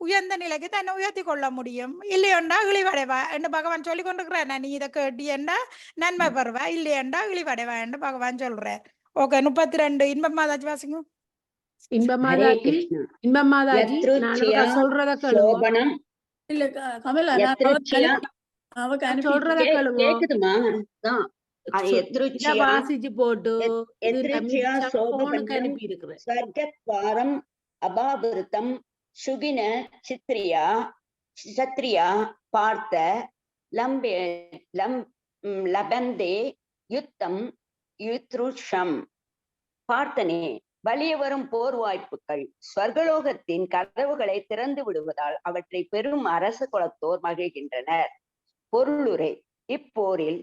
உயர்ந்த நிலைக்கு தன்னை உயர்த்தி கொள்ள முடியும். இல்லையண்டா இழிவடைவா என்று பகவான் சொல்லி கொண்டிருக்கிறார். நீ இதை கேட்டியண்டா நன்மை பெறுவா, இல்லையண்டா இழிவடைவா என்று பகவான் சொல்றார். ஓகே, 32 இன்பமாதாஜி வாசிங்க. இன்பமாதாஜி சொல்றத கேளுங்க. இல்ல கமலா, சொல்றத கேளுங்க. வாசிச்சு போட்டு ஸ்வர்கத்வாரம் அபாவிருத்தம் சுகின சத்ரியா பார்த்த லபந்தே யுத்தம் யுத்ருஷம். பார்த்தனே, வலிய வரும் போர் வாய்ப்புகள் ஸ்வர்கலோகத்தின் கதவுகளை திறந்து விடுவதால் அவற்றை பெரும் அரச குலத்தோர் மகிழ்கின்றனர். பொருளுரை: இப்போரில்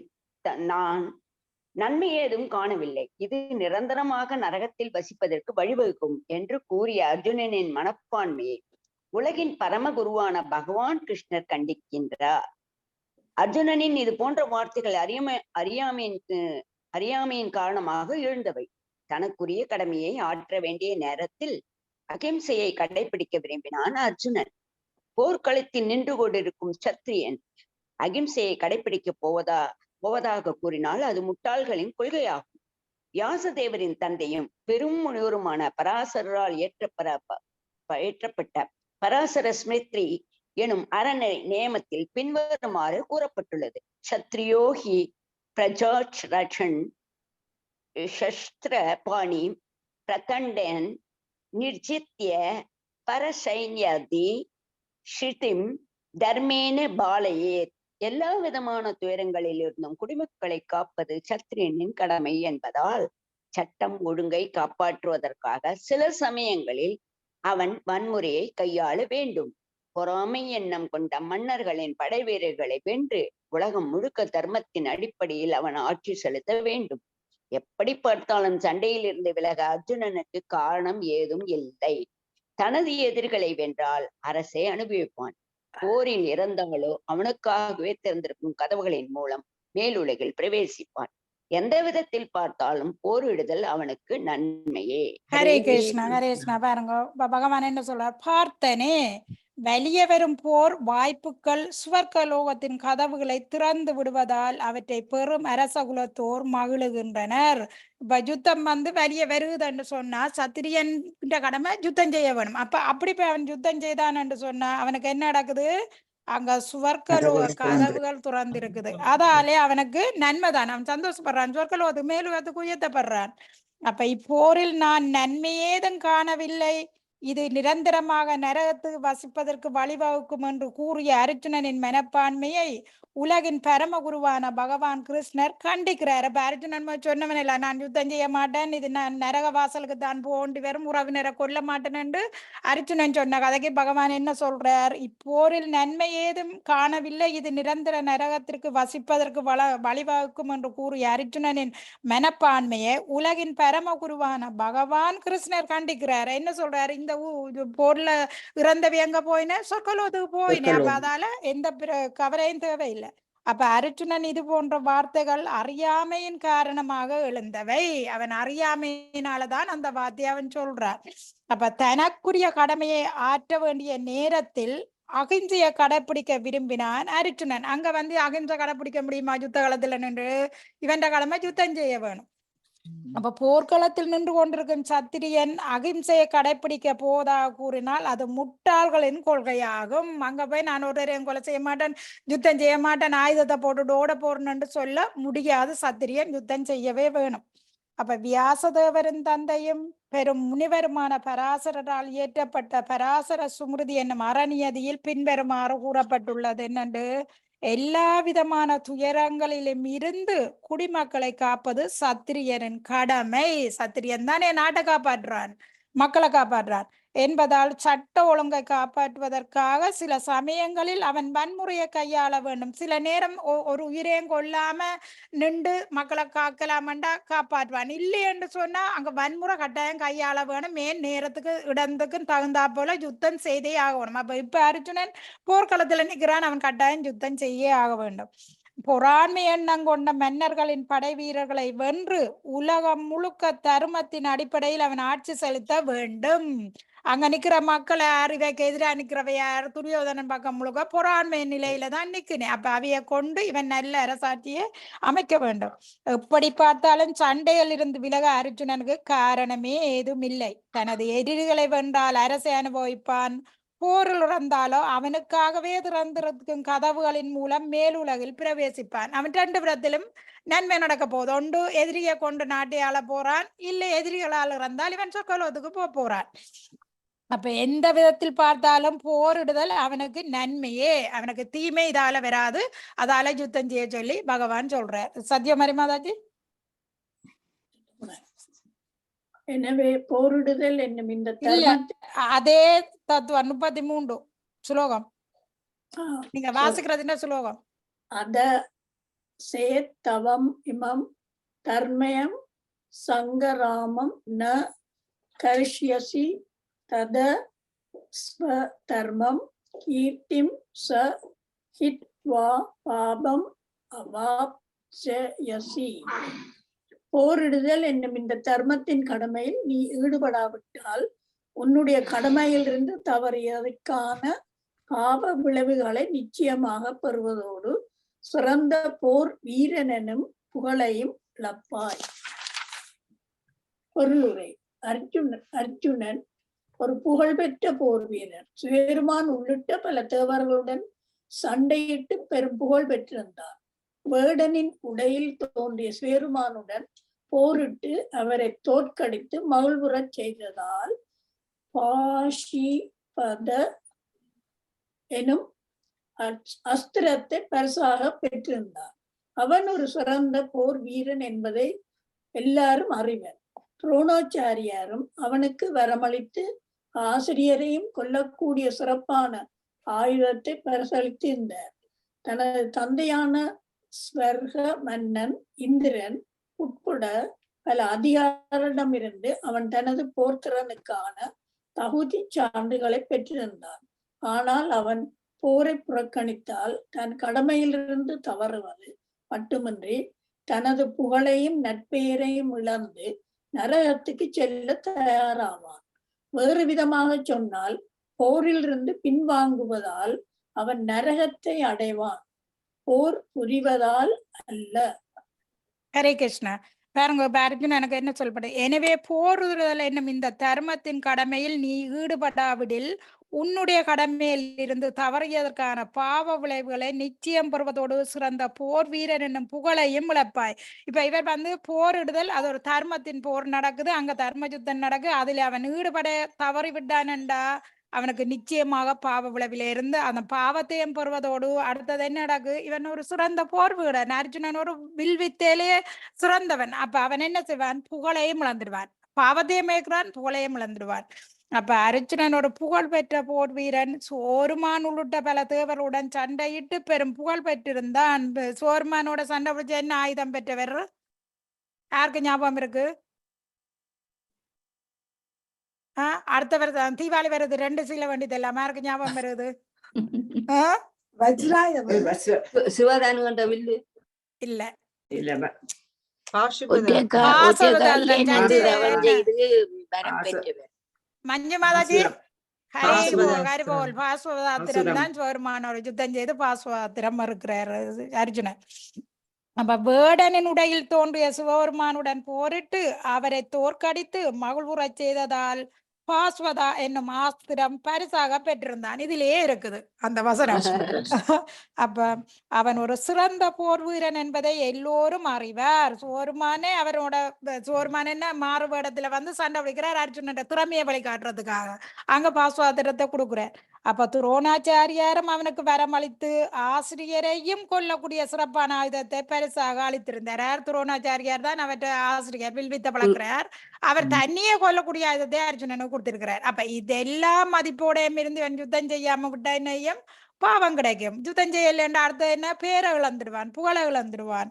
நான் நன்மை ஏதும் காணவில்லை. இது நிரந்தரமாக நரகத்தில் வசிப்பதற்கு வழிவகுக்கும் என்று கூறிய அர்ஜுனனின் மனப்பான்மையை உலகின் பரமகுருவான பகவான் கிருஷ்ணர் கண்டிக்கின்றார். அர்ஜுனனின் இது போன்ற வார்த்தைகள் அறியாமையின் காரணமாக எழுந்தவை. தனக்குரிய கடமையை ஆற்ற வேண்டிய நேரத்தில் அகிம்சையை கடைபிடிக்க விரும்பினான் அர்ஜுனன். போர்க்களத்தில் நின்று கொண்டிருக்கும் சத்திரியன் அகிம்சையை கடைபிடிக்க போவதாக கூறினால் அது முட்டாள்களின் கொள்கையாகும். வியாசதேவரின் தந்தையும் பெரும் முனிவருமான பராசரால் ஏற்றப்பட்ட பராசர ஸ்மிருதி எனும் அறநெறி நியமத்தில் பின்வருமாறு கூறப்பட்டுள்ளது: சத்ரியோகி பிரஜாரட்சன் சஸ்திர பாணி பிரகண்டன் நிர்ஜித்ய பரசைன்யதி ஸ்ருதிம் தர்மேன பாலயேத். எல்லா விதமான துயரங்களில் இருந்தும் குடிமக்களை காப்பது சத்திரியனின் கடமை என்பதால் சட்டம் ஒழுங்கை காப்பாற்றுவதற்காக சில சமயங்களில் அவன் வன்முறையை கையாள வேண்டும். பொறாமை எண்ணம் கொண்ட மன்னர்களின் படை வீரர்களை வென்று உலகம் முழுக்க தர்மத்தின் அடிப்படையில் அவன் ஆட்சி செலுத்த வேண்டும். எப்படி பார்த்தாலும் சண்டையில் இருந்து விலக அர்ஜுனனுக்கு காரணம் ஏதும் இல்லை. தனது எதிரிகளை வென்றால் அரசை அனுபவிப்பான். போரில் இறந்தாலோ அவனுக்காகவே திறந்திருக்கும் கதவுகளின் மூலம் மேலுலகில் பிரவேசிப்பான். எந்த விதத்தில் பார்த்தாலும் போரிடுதல் அவனுக்கு நன்மையே. ஹரே கிருஷ்ணா, ஹரே கிருஷ்ணா. பாருங்க, பகவான் என்ன சொல்றார்? பார்த்தனே, வெளியே வரும் போர் வாய்ப்புகள் சுவர்க்கலோகத்தின் கதவுகளை திறந்து விடுவதால் அவற்றை பெரும் அரச குலத்தோர் மகிழுகின்றனர். இப்ப யுத்தம் வெளியே வருகுதுன்னு சொன்னா சத்திரியன் கடமை யுத்தம் செய்ய வேணும். அப்படி அவன் யுத்தம் செய்தான் என்று சொன்னா அவனுக்கு என்ன நடக்குது? அங்க சுவர்க்கலோக கதவுகள் திறந்து இருக்குது. அதாலே அவனுக்கு நன்மைதான், அவன் சந்தோஷப்படுறான், சுவர்க்கலோகத்துக்கு மேலுகத்துக்கு உயர்த்தப்படுறான். அப்ப இப்போரில் நான் நன்மையேதும் காணவில்லை, இது நிரந்தரமாக நரகத்துக்கு வசிப்பதற்கு வழிவகுக்கும் என்று கூறிய அர்ஜுனனின் மனப்பான்மையை உலகின் பரமகுருவான பகவான் கிருஷ்ணர் கண்டிக்கிறார். அப்ப அர்ஜுனன் சொன்னவன் இல்ல, நான் யுத்தம் செய்ய மாட்டேன், இது நான் நரக வாசலுக்கு தான் போண்டி வரும், உறவினரை கொல்ல மாட்டேன் என்று அர்ஜுனன் சொன்ன கதைக்கு பகவான் என்ன சொல்றார்? இப்போரில் நன்மை ஏதும் காணவில்லை, இது நிரந்தர நரகத்திற்கு வசிப்பதற்கு வழிவகுக்கும் என்று கூறிய அர்ஜுனனின் மனப்பான்மையை உலகின் பரமகுருவான பகவான் கிருஷ்ணர் கண்டிக்கிறார். என்ன சொல்றாரு? இந்த போர்ல இறந்தவை எங்க போயின? சொர்க்கலோகத்துக்கு போயின. அப்ப அதால எந்த கவலையும் தேவையில்லை. அப்ப அர்ஜுனன் இது போன்ற வார்த்தைகள் அறியாமையின் காரணமாக எழுந்தவை. அவன் அறியாமையினாலதான் அந்த வார்த்தையை அவன் சொல்றான். அப்ப தனக்குரிய கடமையை ஆற்ற வேண்டிய நேரத்தில் அகிம்சையை கடைப்பிடிக்க விரும்பினான் அர்ஜுனன். அங்க அகிம்சை கடைப்பிடிக்க முடியுமா யுத்த காலத்துல நின்று? இவன் கடமை யுத்தம் செய்ய வேணும். அப்ப போர்க்களத்தில் நின்று கொண்டிருக்கும் சத்திரியன் அகிம்சையை கடைப்பிடிக்க போதாக கூறினால் அது முட்டாள்களின் கொள்கையாகும். அங்க போய் நான் ஒருவரையும் கொலை செய்ய மாட்டேன், யுத்தம் செய்ய மாட்டேன், ஆயுதத்தை போட்டுட்டு ஓட போறேன்னு சொல்ல முடியாது. சத்திரியன் யுத்தம் செய்யவே வேணும். அப்ப வியாசதேவரின் தந்தையும் பெரும் முனிவருமான பராசரால் இயற்றப்பட்ட பராசர சுமிருதி என்னும் அறநியதியில் பின்வருமாறு கூறப்பட்டுள்ளது என்னென்று: எல்லா விதமான துயரங்களிலும் இருந்து குடிமக்களை காப்பது சத்திரியரின் கடமை. சத்திரியன் தான் என் நாட்டை காப்பாற்றுறான், மக்களை காப்பாற்றுறான் என்பதால் சட்ட ஒழுங்கை காப்பாற்றுவதற்காக சில சமயங்களில் அவன் வன்முறையை கையாள வேண்டும். சில நேரம் ஒரு உயிரையும் கொல்லாம நின்று மக்களை காக்கலாமண்டா காப்பாற்றுவான். இல்லை என்று சொன்னா அங்க வன்முறை கட்டாயம் கையாள வேணும். மேல் நேரத்துக்கு இடத்துக்கு தகுந்தா போல யுத்தம் செய்தே ஆக வேணும். அப்ப இப்ப அர்ஜுனன் போர்க்களத்துல நிற்கிறான், அவன் கட்டாயம் யுத்தம் செய்யே ஆக வேண்டும். பொறாண்மை எண்ணம் கொண்ட மன்னர்களின் படை வீரர்களை வென்று உலகம் முழுக்க தர்மத்தின் அடிப்படையில் அவன் ஆட்சி செலுத்த வேண்டும். அங்க நிக்கிற மக்களை அறிவைக்கு எதிராக நிக்கிறவை யார்? துரியோதனன் பக்கம் முழுக்க பொறாண்மை நிலையில தான் நிக்கிறேன். அப்ப அவைய கொண்டு இவன் நல்ல அரசாட்சியை அமைக்க வேண்டும். எப்படி பார்த்தாலும் சண்டையில் இருந்து விலக அர்ஜுனனுக்கு காரணமே ஏதும் இல்லை. தனது எதிரிகளை வென்றால் அரசை அனுபவிப்பான், போரில் இறந்தாலோ அவனுக்காகவே திறந்திருக்கும் கதவுகளின் மூலம் மேலுலகில் பிரவேசிப்பான். அவன் ரெண்டு விதத்திலும் நன்மை நடக்க போகுது. ஒன்று எதிரியை கொண்டு நாட்டை ஆள போறான், இல்லை எதிரிகளால் இறந்தால் இவன் சொர்க்கலோகத்துக்கு போறான். அப்ப எந்த விதத்தில் பார்த்தாலும் போரிடுதல் அவனுக்கு நன்மையே, அவனுக்கு தீமை இதால வராது. அதால யுத்தம் செய்ய சொல்லி பகவான் சொல்றார். சத்தியமாரி மாதாஜி. எனவே போரிடுதல் என்னும் இந்த அதே தத்துவம் 33 ஸ்லோகம் நீங்க வாசிக்கிறது என்ன ஸ்லோகம்? அத சேத்தவம் இமம் தர்மயம் சங்கராமம் ந கரிஷ்யசி தத ஸ்வ தர்மம் கீர்த்திம் ச ஹித்வா பாபம் அவாப்சயசி. போரிடுதல் என்னும் இந்த தர்மத்தின் கடமையில் நீ ஈடுபடாவிட்டால் உன்னுடைய கடமையிலிருந்து தவறியதற்கான பாவ விளைவுகளை நிச்சயமாக பெறுவதோடு சிறந்த போர் வீரனும் புகழையும் இழப்பாய். பொருளுரை. அர்ஜுனன் ஒரு புகழ்பெற்ற போர் வீரர். சுயருமான் உள்ளிட்ட பல தேவர்களுடன் சண்டையிட்டு பெரும் புகழ் பெற்றிருந்தார். வேடனின் உடையில் தோன்றிய சுயருமானுடன் போரிட்டு அவரை தோற்கடித்து மகிழ்வுறச் செய்ததால் பாஷிபத எனும் அஸ்திரத்தை பரிசாக பெற்றிருந்தார். அவன் ஒரு சிறந்த போர் வீரன் என்பதை எல்லாரும் அறிவர். துரோணாச்சாரியாரும் அவனுக்கு வரமளித்து ஆசிரியரையும் கொல்லக்கூடிய சிறப்பான ஆயுதத்தை பரிசளித்திருந்தார். தனது தந்தையான ஸ்வர்க மன்னன் இந்திரன் உட்பட பல அதிகாரிடமிருந்து அவன் தனது போர்த்திறனுக்கான தகுதி சான்றுகளை பெற்றிருந்தான். ஆனால் அவன் போரை புறக்கணித்தால் தன் கடமையிலிருந்து தவறுவது மட்டுமின்றி தனது புகழையும் நட்பெயரையும் இழந்து நரகத்துக்கு செல்ல தயாராவான். வேறு விதமாக சொன்னால் போரிலிருந்து பின்வாங்குவதால் அவன் நரகத்தை அடைவான், போர் புரிவதால் அல்ல. ஹரே கிருஷ்ணா. பாருங்க, இப்ப அர்ஜுன் எனக்கு என்ன சொல்லப்படும், எனவே போருதல் என்னும் இந்த தர்மத்தின் கடமையில் நீ ஈடுபடாவிடில் உன்னுடைய கடமையில் இருந்து தவறியதற்கான பாவ விளைவுகளை நிச்சயம் பெறுவதோடு சிறந்த போர் வீரன் என்னும் புகழையும் இழப்பாய். இப்ப இவர் வந்து போரிடுதல், அது ஒரு தர்மத்தின் போர் நடக்குது, அங்க தர்ம யுத்தம் நடக்குது, அதுல அவன் ஈடுபட தவறி விட்டானண்டா அவனுக்கு நிச்சயமாக பாவ விளைவில இருந்து அந்த பாவத்தையும் பெறுவதோடு அடுத்தது என்ன நடக்கு, இவன் ஒரு சிறந்த போர் வீரன், அர்ஜுனன் ஒரு வில்வித்தையிலேயே சிறந்தவன். அப்ப அவன் என்ன செய்வான், புகழையும் இழந்துடுவான், பாவத்தையும் மேய்க்கிறான், புகழையும் இழந்துடுவான். அப்ப அர்ஜுனன் ஒரு புகழ் பெற்ற போர் வீரன். சோர்மான் உள்ளிட்ட பல தேவருடன் சண்டையிட்டு பெரும் புகழ் பெற்றிருந்தான். சோர்மானோட சண்டை பிடிச்ச என்ன ஆயுதம் பெற்றவர் யாருக்கு ஞாபகம் இருக்கு? அடுத்த வருது தீபாவளி வருது, 2 சீல வேண்டியது எல்லாம் யாருக்கு ஞாபகம் வருது? வஜ்ராயுதம். சிவகானு வில்லு இல்ல இல்ல மஞ்சு மாதாஜி ஹரிபோல் பாஸ்வதாத்திரம் தான் சோர்மானோட யுத்தம் செய்து பாஸ்வதாத்திரம் மறுக்கிறார் அர்ஜுனன். அப்ப வேடனின் உடையில் தோன்றிய சிவபெருமானுடன் போரிட்டு அவரை தோற்கடித்து மகிழ்வுறச் செய்ததால் பாஸ்வதா என்னும் ஆஸ்திரம் பரிசாக பெற்றிருந்தான். இதிலேயே இருக்குது அந்த வசனம். அப்ப அவன் ஒரு சிறந்த போர் வீரன் என்பதை எல்லோரும் அறிவார். சோர்மானே அவரோட சோர்மான் என்ன மாறு வேடத்துல வந்து சண்டை பிடிக்கிறார் அர்ஜுனன் திறமையை வழிகாட்டுறதுக்காக, அங்க பாஸ்வாத்திரத்தை கொடுக்குறார். அப்ப துரோணாச்சாரியாரும் அவனுக்கு வரமளித்து ஆசிரியரையும் கொல்லக்கூடிய சிறப்பான ஆயுதத்தை பரிசாக அளித்திருந்தார். துரோணாச்சாரியார் தான் அவற்றை ஆசிரியர் வில்வித்த பழக்கிறார், அவர் தண்ணியே கொல்லக்கூடிய ஆயுதத்தை அர்ஜுனனுக்கு கொடுத்திருக்கிறார். அப்ப இதெல்லாம் மதிப்போடையும் இருந்து யுத்தம் செய்யாம விட்டாயும் பாவம் கிடைக்கும், யுத்தம் செய்யலன்ற அடுத்த என்ன, பேரை இழந்துடுவான், புகழை இழந்துடுவான்.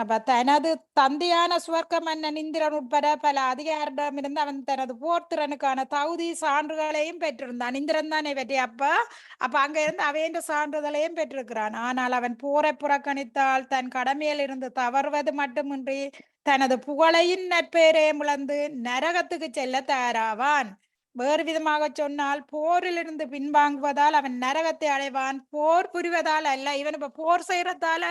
அப்ப தனது தந்தையான சுவர்க்க மன்னன் இந்திரன் உட்பட பல அதிகாரிடம் இருந்து அவன் தனது போர்த்திறனுக்கான தகுதி சான்றுகளையும் பெற்றிருந்தான். இந்திரன் தானே பற்றி அப்ப அங்க இருந்து அவையன்ற சான்றிதழையும் பெற்றிருக்கிறான். ஆனால் அவன் போரை புறக்கணித்தால் தன் கடமையில் இருந்து தவறுவது மட்டுமின்றி தனது புகழையின் நற்பெயரையும் இழந்து நரகத்துக்கு செல்ல தயாராவான். வேறு விதமாக சொன்னால் போரிலிருந்து பின்வாங்குவதால் அவன் நரகத்தை அடைவான், போர் புரிவதால் அல்ல. இவன் இப்ப போர் செய்யறதால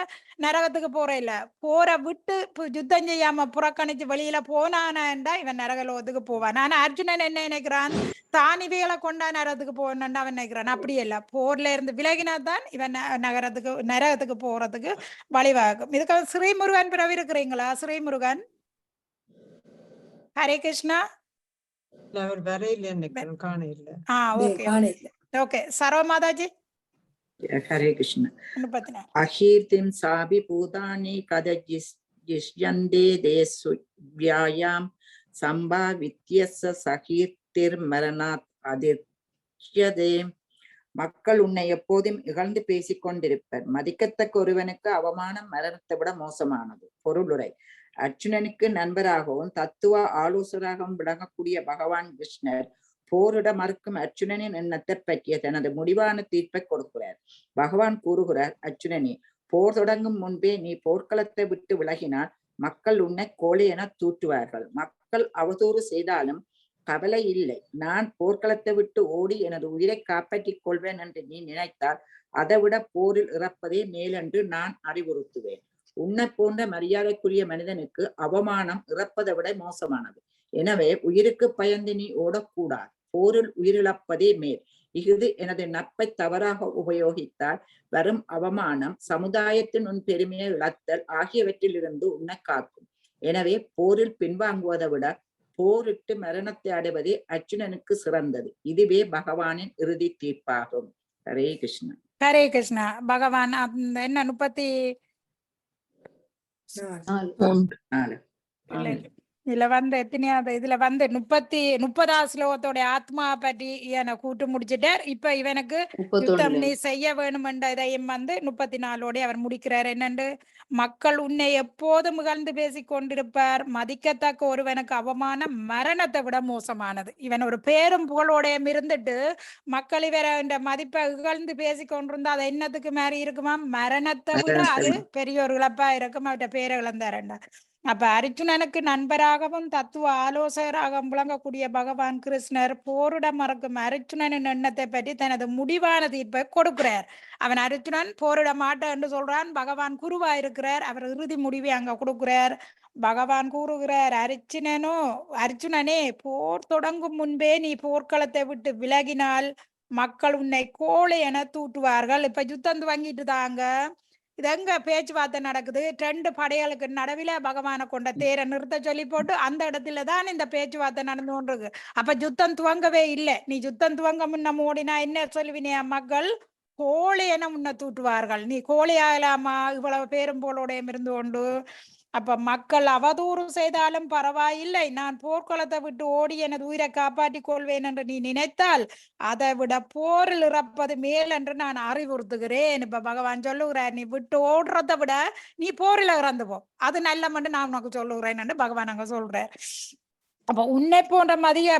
நரகத்துக்கு போற இல்ல, போரை விட்டு யுத்தம் செய்யாம புறக்கணிச்சு வெளியில போனானா இவன் நரகலோகத்துக்கு போவான். ஆனா அர்ஜுனன் என்ன நினைக்கிறான், தானிவைகளை கொண்டா நரகத்துக்கு போகணும்னு அவன் நினைக்கிறான். அப்படி இல்ல, போர்ல இருந்து விலகினாதான் இவன் நரகத்துக்கு போறதுக்கு வழிவகுக்கும். இதுக்கு ஸ்ரீமுருகன் பிறகு இருக்கிறீங்களா? ஸ்ரீமுருகன் ஹரே கிருஷ்ணா. சரவமாதாஜி ஹரே கிருஷ்ண. அஹீர்த்திம் சாபி பூதானி கதஜிஷ்யந்தே தேசுவ்யாயாம் சம்பாவித்யஸ்ஸ சகீர்த்திர் மரணாத் அதிர்ஷ்யதே. மக்கள் உன்னை எப்போதும் இகழ்ந்து பேசிக் கொண்டிருப்பர், மதிக்கத்தக்க ஒருவனுக்கு அவமானம் மரணத்தை விட மோசமானது. பொருளுரை: அர்ஜுனனுக்கு நண்பராகவும் தத்துவ ஆலோசகராகவும் விளங்கக்கூடிய பகவான் கிருஷ்ணர் போரிட மறுக்கும் அர்ஜுனனின் எண்ணத்தை பற்றிய தனது முடிவான தீர்ப்பை கொடுக்கிறார். பகவான் கூறுகிறார், அர்ஜுனனே, போர் தொடங்கும் முன்பே நீ போர்க்களத்தை விட்டு விலகினால் மக்கள் உன்னை கோழை என தூற்றுவார்கள். மக்கள் அவதூறு செய்தாலும் கவலை இல்லை, நான் போர்க்களத்தை விட்டு ஓடி எனது உயிரை காப்பாற்றிக் கொள்வேன் என்று நீ நினைத்தால் அதை விட போரில் இறப்பதே மேலென்று நான் அறிவுறுத்துவேன். உன்னை போன்ற மரியாதைக்குரிய மனிதனுக்கு அவமானம் இறப்பதை விட மோசமானது. எனவே உயிருக்கு பயந்து நீ ஓடக்கூடாது, போரில் உயிரிழப்பதே மேல். இது எனது நட்பை தவறாக உபயோகித்தால் வரும் அவமானம், சமுதாயத்தின் உன் பெருமையை இழத்தல் ஆகியவற்றிலிருந்து உன்னை காக்கும். எனவே போரில் பின்வாங்குவதை விட போரிட்டு மரணத்தை அடைவதே அர்ஜுனனுக்கு சிறந்தது. இதுவே பகவானின் இறுதி தீர்ப்பாகும். ஹரே கிருஷ்ணா. ஹரே கிருஷ்ணா. பகவான் என்ன 34 இதுல வந்து எத்தனையாவது, இதுல வந்து 30வது ஸ்லோகத்தோட ஆத்மா பற்றி இவனை கூட்டு முடிச்சுட்டார். இப்ப இவனுக்கு யுத்தம் நீ செய்ய வேணுமென்ற இதையும் வந்து 34ஓட அவர் முடிக்கிறார். என்னண்டு, மக்கள் உன்னை எப்போதும் இகழ்ந்து பேசிக் கொண்டிருப்பார், மதிக்கத்தக்க ஒருவனுக்கு அவமானம் மரணத்தை விட மோசமானது. இவன் ஒரு பேரும் புகழோடையும் இருந்துட்டு மக்கள் இவர மதிப்பை இகழ்ந்து பேசி கொண்டிருந்தா அது என்னத்துக்கு மாதிரி இருக்குமா, மரணத்தை விட அது பெரிய ஒரு இழப்பா இருக்கும். அவர்கிட்ட பேரை இழந்தாரண்டா. அப்ப அர்ஜுனனுக்கு நண்பராகவும் தத்துவ ஆலோசகராகவும் விளங்கக்கூடிய பகவான் கிருஷ்ணர் போரிட மறக்கும் அர்ஜுனனின் எண்ணத்தை பற்றி தனது முடிவான தீர்ப்பை கொடுக்கிறார். அவன் அர்ஜுனன் போரிட மாட்டான் என்று சொல்றான். பகவான் குருவா இருக்கிறார். அவர் இறுதி முடிவை அங்க கொடுக்கிறார். பகவான் கூறுகிறார், அர்ஜுனனே, போர் தொடங்கும் முன்பே நீ போர்க்களத்தை விட்டு விலகினால் மக்கள் உன்னை கோழை என தூட்டுவார்கள். இப்ப யுத்தம் துவங்கிட்டு தாங்க. இது எங்க பேச்சுவார்த்தை நடக்குது? 2 படைகளுக்கு நடுவில பகவானை கொண்ட தேரை நிறுத்த சொல்லி போட்டு அந்த இடத்துல தான் இந்த பேச்சுவார்த்தை நடந்து கொண்டிருக்கு. அப்ப யுத்தம் துவங்கவே இல்லை. நீ யுத்தம் துவங்க முன்ன ஓடினா என்ன சொல்லுவினியா? மக்கள் கோழை என முன்ன தூட்டுவார்கள். நீ கோழை ஆகலாமா இவ்வளவு பேரும் போலோடையும் இருந்து கொண்டு? அப்ப மக்கள் அவதூறு செய்தாலும் பரவாயில்லை, நான் போர்க்களத்தை விட்டு ஓடி எனது உயிரை காப்பாற்றிக் கொள்வேன் என்று நீ நினைத்தால் அதை விட போரில் இறப்பது மேல் என்று நான் அறிவுறுத்துகிறேன். இப்ப பகவான் சொல்லுகிறார், நீ விட்டு ஓடுறதை விட நீ போரில் இறந்து போ, அது நல்ல மட்டும் நான் உனக்கு சொல்லுகிறேன் என்று பகவான் அங்க சொல்றார். அப்ப உன்னை போன்ற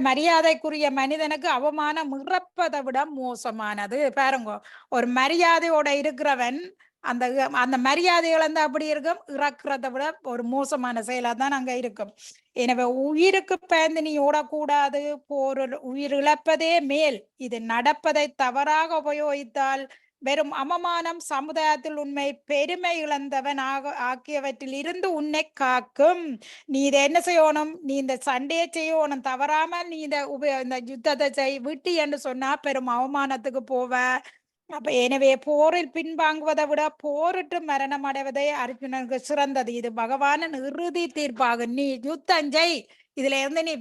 மரியாதைக்குரிய மனிதனுக்கு அவமானம் இறப்பதை விட மோசமானது. பாருங்க, ஒரு மரியாதையோட இருக்கிறவன் அந்த அந்த மரியாதை இழந்து அப்படி இருக்கும், இறக்குறதை விட ஒரு மோசமான செயலா தான் அங்க இருக்கும். எனவே உயிருக்கு பயந்து நீ ஓடக்கூடாது. உயிர் இழப்பதே மேல். இது நடப்பதை தவறாக உபயோகித்தால் வெறும் அவமானம் சமுதாயத்தில் உண்மை பெருமை இழந்தவன் ஆக்கியவற்றில் இருந்து உன்னை காக்கும். நீ இதை என்ன செய்யணும்? நீ இந்த சண்டையை செய்யணும், தவறாமல் நீ இந்த யுத்தத்தை விட்டு என்று சொன்னா பெரும் அவமானத்துக்கு போவ. அப்ப எனவே போரில் பின்வாங்குவதை விட போரிட்டு மரணம் அடைவதே அர்ஜுனனுக்கு சிறந்தது. இது பகவானின் இறுதி தீர்ப்பாகும். நீ யுத்தம் செய், இதுல இருந்து நீ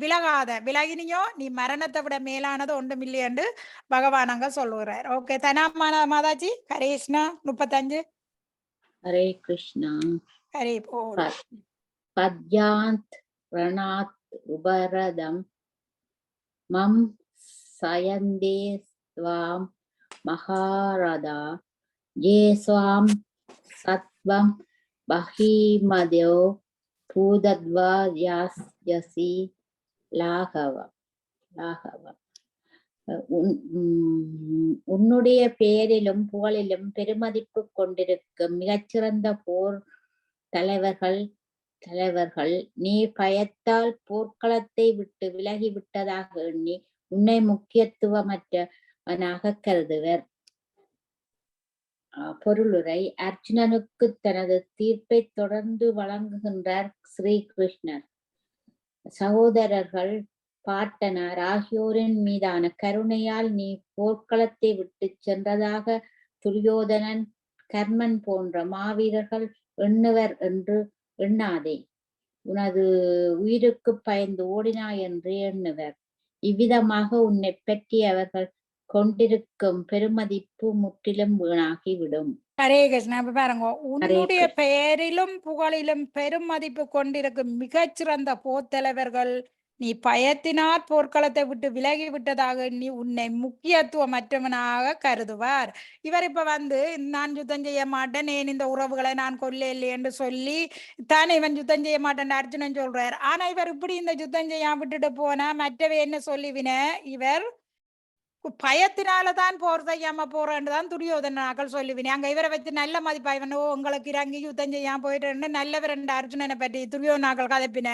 விலகினியோ நீ மரணத்தை விட மேலானது ஒன்றும் இல்லை என்று பகவான் அங்க சொல்லுகிறார். ஓகே, மாதாஜி. ஹரே கிருஷ்ணா. 35. ஹரே கிருஷ்ணா. ஹரே போல். பத்யாந்த் ரணாத் உபரதம் மம் சயந்தே ஸ்வாம் மகாரதா ஜே ஸ்வாம் சத்வம் பஹீமதோ பூதத்வா யாஸ்யசி லாகவ. உன்னுடைய பெயரிலும் புகழிலும் பெருமதிப்பு கொண்டிருக்கும் மிகச்சிறந்த போர் தலைவர்கள் நீ பயத்தால் போர்க்களத்தை விட்டு விலகி விட்டதாக எண்ணி உன்னை முக்கியத்துவமற்றவனாக கருதுவர். பொருளுரை. அர்ஜுனனுக்கு தனது தீர்ப்பை தொடர்ந்து வழங்குகின்றார் ஸ்ரீ கிருஷ்ணர். சகோதரர்கள், பாட்டனார் ஆகியோரின் மீதான கருணையால் நீ போர்க்களத்தை விட்டு சென்றதாக துரியோதனன், கர்மன் போன்ற மாவீரர்கள் எண்ணுவர் என்று எண்ணாதே. உனது உயிருக்கு பயந்து ஓடினாய் என்று எண்ணுவர். இவ்விதமாக உன்னை பற்றி அவர்கள் கொண்டிருக்கும் பெருமதிப்பு முற்றிலும் வீணாகிவிடும். ஹரே கிருஷ்ணா. பாருங்க, உன்னுடைய பெயரிலும் புகழிலும் பெருமதிப்பு கொண்டிருக்கும் மிகச்சிறந்த போர்த்தலைவர்கள் நீ பயத்தினால் போர்க்களத்தை விட்டு விலகி விட்டதாக நீ உன்னை முக்கியத்துவமற்றவனாக கருதுவார். இவர் இப்ப நான் யுத்தம் செய்ய மாட்டேன், ஏன் இந்த உறவுகளை நான் கொல்ல இல்லை என்று சொல்லி தானே இவன் யுத்தம் செய்ய மாட்டேன் அர்ஜுனன் சொல்றார். ஆனா இவர் இப்படி இந்த யுத்தம் செய்ய விட்டுட்டு போனா மற்றவை என்ன சொல்லிவின? இவர் பயத்தினாலதான் போர் செய்யாம போறேன்னுதான் துரியோதனாக்கள் சொல்லுவினே. அங்க இவரை வச்சு நல்ல மதிப்பாய்வனோ உங்களுக்கு இறங்கி யுத்தம் செய்யாம போயிட்டு நல்லவர் அர்ஜுனனை பற்றி துரியோதனாக்கள் கதைப்பின.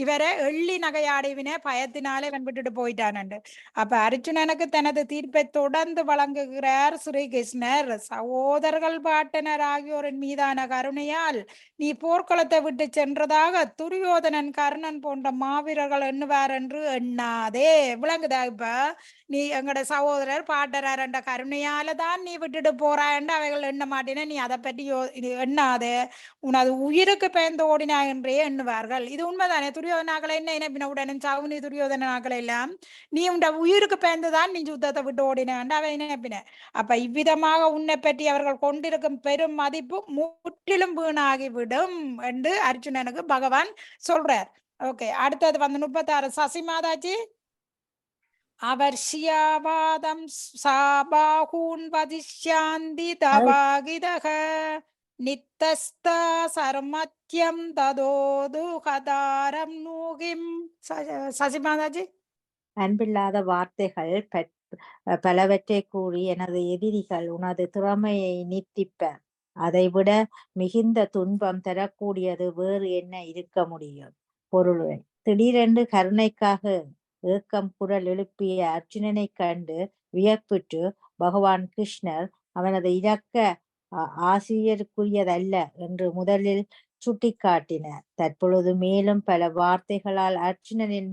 இவரை எள்ளி நகையாடிவின, பயத்தினாலே இவன் விட்டுட்டு போயிட்டானு. அப்ப அர்ஜுனனுக்கு தனது தீர்ப்பை தொடர்ந்து வழங்குகிறார் ஸ்ரீ கிருஷ்ணர். சகோதரர்கள், பாட்டனர் ஆகியோரின் மீதான கருணையால் நீ போர்க்களத்தை விட்டு சென்றதாக துரியோதனன், கர்ணன் போன்ற மாவீரர்கள் எண்ணுவார் என்று எண்ணாதே. விளங்குதா? இப்ப நீ எங்கட சகோதரர் பாட்டரார் என்ற கருணையால தான் நீ விட்டுட்டு போறாயன்று அவைகள் எண்ண மாட்டேன. நீ அதை பற்றி எண்ணாதே. உனது உயிருக்கு பயந்து ஓடினா என்றே எண்ணுவார்கள். இது உண்மைதானே? துரியோதனாக்களை என்ன இணைப்பின உடனும் சவுனி துரியோதனாக்களை எல்லாம் நீ உண்ட உயிருக்கு பயந்துதான் நீ யுத்தத்தை விட்டு ஓடினான் அவை இணைப்பின. அப்ப இவ்விதமாக உன்னை பற்றி அவர்கள் கொண்டிருக்கும் பெரும் மதிப்பு முற்றிலும் வீணாகிவிடும் என்று அர்ஜுனனுக்கு பகவான் சொல்றார். ஓகே, அடுத்தது 36. சசி மாதாஜி. அவர் சியாவாதம் சாபாகூன் வதிஷ்யாந்தி தவாகிதக நித்தஸ்த சர்மத்யம் ததோது கதாரம் நூகிம். சசி மாதாஜி. அன்பில்லாத வார்த்தைகள் பலவற்றை கூறி எனது எதிரிகள் உனது திறமையை நீட்டிப்பர். அதைவிட மிகுந்த துன்பம் தரக்கூடியது வேறு என்ன இருக்க முடியும்? பொருளுரை: திடீரென்று கருணைக்காக ஏக்கம் குரல் எழுப்பிய அர்ஜுனனைக் கண்டு வியப்புற்று பகவான் கிருஷ்ணர் அவனது இரக்க ஆசிரியருக்குரியதல்ல என்று முதலில் சுட்டிக்காட்டினார். தற்பொழுது மேலும் பல வார்த்தைகளால் அர்ஜுனனின்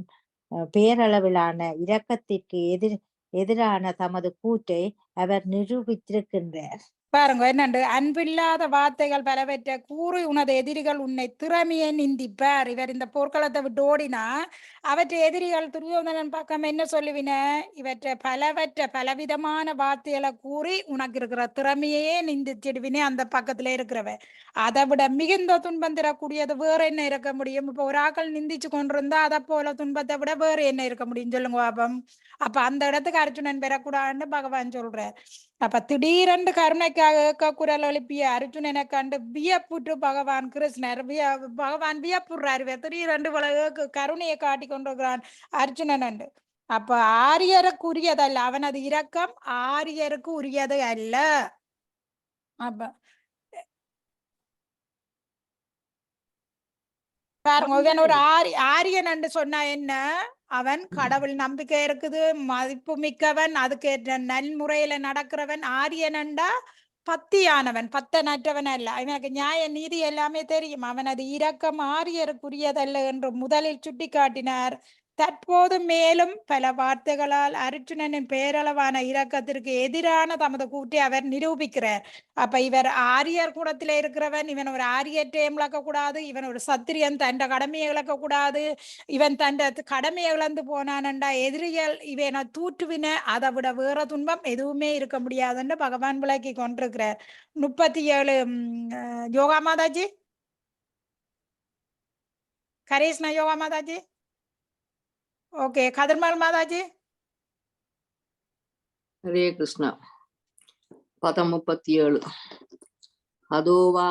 பேரளவிலான இரக்கத்திற்கு எதிரான தமது கூற்றை அவர் நிரூபித்திருக்கின்றார். பாருங்க என்னண்டு, அன்பில்லாத வார்த்தைகள் பலவற்ற கூறி உனது எதிரிகள் உன்னை திறமையை நிந்திப்பார். இவர் இந்த போர்க்களத்தை விட்டு ஓடினா அவற்றை எதிரிகள் துரியோதனன் பக்கம் என்ன சொல்லுவின, இவற்றை பலவிதமான வார்த்தைகளை கூறி உனக்கு இருக்கிற திறமையே நிந்திச்சிடுவினே அந்த பக்கத்துல இருக்கிறவ. அதை விட மிகுந்த துன்பம் தரக்கூடியது வேற என்ன இருக்க முடியும்? இப்ப ஒரு ஆக்கள் நிந்திச்சு கொண்டிருந்தா அதை போல துன்பத்தை விட வேற என்ன இருக்க முடியும் சொல்லுங்க பாபம். அப்ப அந்த இடத்துக்கு அர்ஜுனன் பெறக்கூடாதுன்னு பகவான் சொல்றார். அப்ப திடீரென்று கருணைக்காக குரல் எழுப்பிய அர்ஜுனனை கண்டு வியப்புற்று பகவான் கிருஷ்ணர் பகவான் வியப்புறாரு. திடீரென்று கருணையை காட்டி கொண்டிருக்கிறான் அர்ஜுனன் என்று. அப்ப ஆரியருக்கு உரியதல்ல, அவனது இரக்கம் ஆரியருக்கு உரியது அல்ல. அப்ப பாருங்க, இவன் ஒரு ஆரியன் என்று சொன்னா என்ன, அவன் கடவுள் நம்பிக்கை இருக்குது, மதிப்பு மிக்கவன், அதுக்கு நன்முறையில நடக்கிறவன். ஆரியனண்டா பத்தியானவன், பத்தனற்றவன் அல்ல. அவனுக்கு நியாய நீதி எல்லாமே தெரியும். அவனது இரக்கம் ஆரியருக்குரியதல்ல என்று முதலில் சுட்டி காட்டினார். தற்போது மேலும் பல வார்த்தைகளால் அர்ஜுனனின் பேரளவான இரக்கத்திற்கு எதிரான தமது கூட்டை அவர் நிரூபிக்கிறார். அப்ப இவர் ஆரியர் குணத்தில இருக்கிறவன், இவன் ஒரு ஆரியற்றையும் இழக்க கூடாது, இவன் ஒரு சத்திரியன் தண்ட கடமையை இழக்க கூடாது. இவன் தண்ட கடமையை இழந்து போனான்டா எதிரிகள் இவனை தூற்றுவின, அதை விட வேற துன்பம் எதுவுமே இருக்க முடியாதுன்னு பகவான் விளக்கி கொண்டிருக்கிறார். 37 யோகா மாதாஜி, கரேஷ்னா யோகா மாதாஜி. ஓகே, கதிர்மால் மாதாஜி. ஹரே கிருஷ்ணா. பதம் 37. அதோவா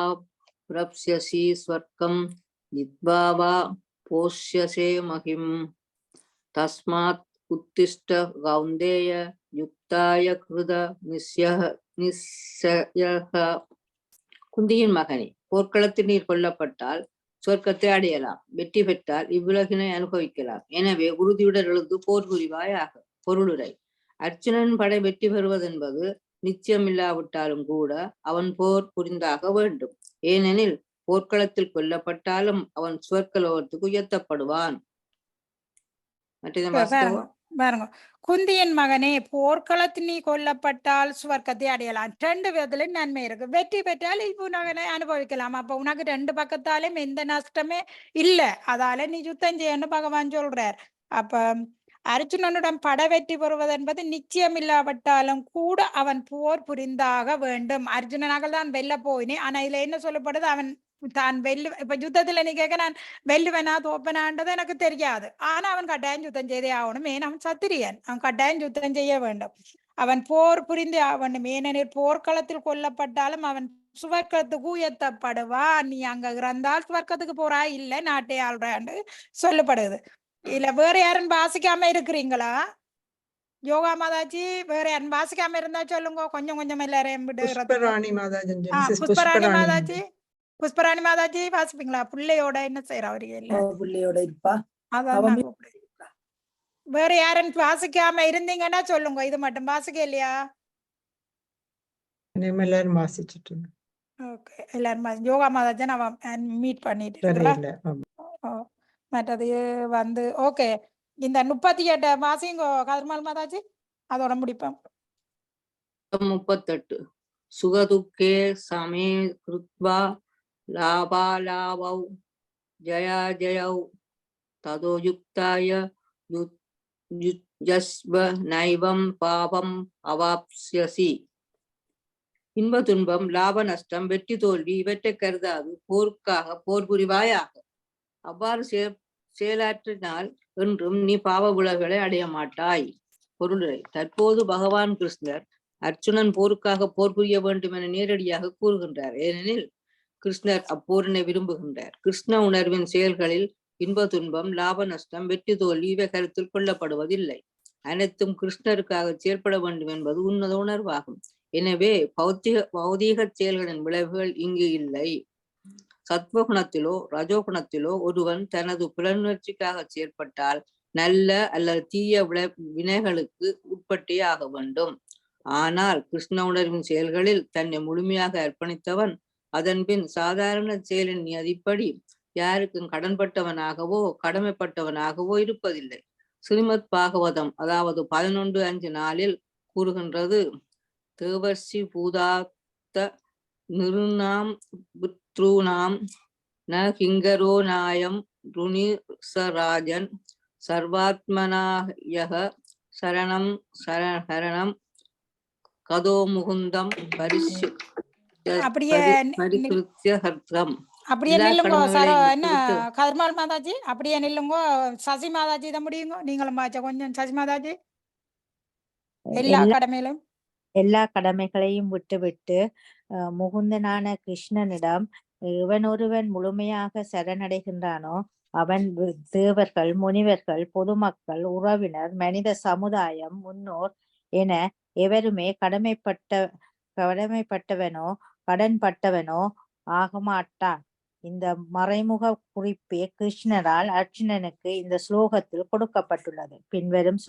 பிரப்ஸ்யசி ஸ்வர்க்கம் வித்வாவா போஷ்யசே மகிம் தஸ்மாத் உத்திஷ்ட கௌந்தேய யுக்தாய கிருத நிஸ்ஸயஹ. குந்தியின் மகனே, போர்க்களத்தில் நீர் கொல்லப்பட்டால் சொர்க்கத்தை அடையலாம், வெற்றி பெற்றால் இவ்வுலகினை அனுபவிக்கலாம். எனவே உறுதியுடன் எழுந்து போர் புரிவாயாக. பொருளுரை: அர்ஜுனன் படை வெற்றி பெறுவதென்பது நிச்சயமில்லாவிட்டாலும் கூட அவன் போர் புரிந்தாக வேண்டும். ஏனெனில் போர்க்களத்தில் கொல்லப்பட்டாலும் அவன் சொர்க்கலோகத்துக்கு உயர்த்தப்படுவான். பாருங்க, குந்தியின் மகனே, போர்க்களத்தில் நீ கொல்லப்பட்டால் சுவர்க்கத்தை அடையலாம். 2 விதத்துல நன்மை இருக்கு. வெற்றி பெற்றால் இவ்வுலகனை அனுபவிக்கலாம். அப்ப உனக்கு 2 பக்கத்தாலும் எந்த நஷ்டமே இல்ல. அதால நீ யுத்தம் செய்யணும் பகவான் சொல்றார். அப்ப அர்ஜுனனுடன் பட வெற்றி பெறுவது என்பது நிச்சயம் இல்லாவிட்டாலும் கூட அவன் போர் புரிந்தாக வேண்டும். அர்ஜுனனாக தான் வெல்ல போயினே. ஆனா இதுல என்ன சொல்லப்படுது, அவன் தான் இப்ப யுத்தத்துல நீ கேட்க நான் வெல்லுவனா தோப்பனான்றது எனக்கு தெரியாது. ஆனா அவன் கட்டாயம் யுத்தம் செய்தே ஆகணும். ஏன் அவன் சத்திரியன், அவன் கட்டாயம் யுத்தம் செய்ய வேண்டும். அவன் போர் புரிந்தே ஆக வேண்டும். ஏனெனில் போர்க்களத்தில் கொல்லப்பட்டாலும் அவன் சுவர்க்கத்துக்கு உயர்த்தப்படுவான். நீ அங்க இறந்தால் சுவர்க்கத்துக்கு போறா, இல்ல நாட்டை ஆள்றான்னு சொல்லப்படுது. இல்ல வேற யாரும் வாசிக்காம இருக்கிறீங்களா யோகா மாதாஜி? வேற யாரும் வாசிக்காம இருந்தா சொல்லுங்க, கொஞ்சம் கொஞ்சம் எல்லாரையும் புஷ்பராணி மாதாஜி. புஷ்பராணி மாதாஜி, புஷ்பராணி மாதாஜி வாசிப்பீங்களா? பிள்ளையோட என்ன செய்யற அவருக்கு? இல்ல பிள்ளையோட இருப்பா. அதான் வேற யாரும் வாசிக்காம இருந்தீங்கன்னா சொல்லுங்க. இது மட்டும் வாசிக்க இல்லையா? எல்லாரும் வாசிச்சுட்டு. ஓகே, எல்லாரும் யோகா மாதாஜி நான் மீட் பண்ணிட்டு மற்றது வந்து ஓகே. இந்த 38 வாசிங்க கதிர்மால் மாதாஜி, அதோட முடிப்போம். 38. சுகதுக்கே சமே கிருத்வா லாபாலாபௌ ஜயா ஜயௌ ததோ யுக்தாய யுஜ்யஸ்வ நைவம் பாபம் அவாப்ஸ்யசி. இன்ப துன்பம், லாப நஷ்டம், வெற்றி தோல்வி இவற்றை கருதாது போருக்காக போர் புரிவாயாக. அவ்வாறு செயலாற்றினால் என்றும் நீ பாவ விளைவுகளை அடைய மாட்டாய். பொருளுரை: தற்போது பகவான் கிருஷ்ணர் அர்ஜுனன் போருக்காக போர் புரிய வேண்டும் என நேரடியாக கூறுகின்றார். ஏனெனில் கிருஷ்ணர் அப்போரினை விரும்புகின்றார். கிருஷ்ண உணர்வின் செயல்களில் இன்ப துன்பம், லாப நஷ்டம், வெற்றி தோல்வி இவை கருத்தில் கொள்ளப்படுவதில்லை. அனைத்தும் கிருஷ்ணருக்காக செயல்பட வேண்டும் என்பது உன்னத உணர்வாகும். எனவே பௌதீக செயல்களின் விளைவுகள் இங்கு இல்லை. சத்வகுணத்திலோ ரஜோகுணத்திலோ ஒருவன் தனது புலனுணர்ச்சிக்காக செயற்பட்டால் நல்ல அல்லது தீய வினைகளுக்கு உட்பட்டே ஆக வேண்டும். ஆனால் கிருஷ்ண உணர்வின் செயல்களில் தன்னை முழுமையாக அர்ப்பணித்தவன் அதன்பின் சாதாரண செயலின் நியதிப்படி யாருக்கும் கடன்பட்டவனாகவோ கடமைப்பட்டவனாகவோ இருப்பதில்லை. ஸ்ரீமத் பாகவதம் அதாவது 11:5 கூறுகின்றது, தேவர்ஷி பூதாத்த நிருணாம் புத்ரூணாம் ந கிங்கரோ நாயம் ருணிசராஜன் சர்வாத்மனாயக சரணம் சரணம் கதோ முகுந்தம் அப்படியே அப்படியே நில்லுங்கோ என்ன கர்மால் மாதாஜி, அப்படியே நில்லுங்கோ. சசி மாதாஜி தான் முடியுங்க, நீங்களும் பாச்ச கொஞ்சம். சசி மாதாஜி எல்லா கடமைகளையும் விட்டுவிட்டு முகுந்தனான கிருஷ்ணனிடம் இவன் ஒருவன் முழுமையாக சரணடைகின்றானோ அவன் தேவர்கள், முனிவர்கள், பொதுமக்கள், உறவினர், மனித சமுதாயம், முன்னோர் என எவருமே கடமைப்பட்டவனோ கடன்பட்டவனோ ஆக மாட்டான். இந்த மறைமுக குறிப்பே கிருஷ்ணரால் அர்ஜுனனுக்கு இந்த ஸ்லோகத்தில் கொடுக்கப்பட்டுள்ளது. பின்வரும்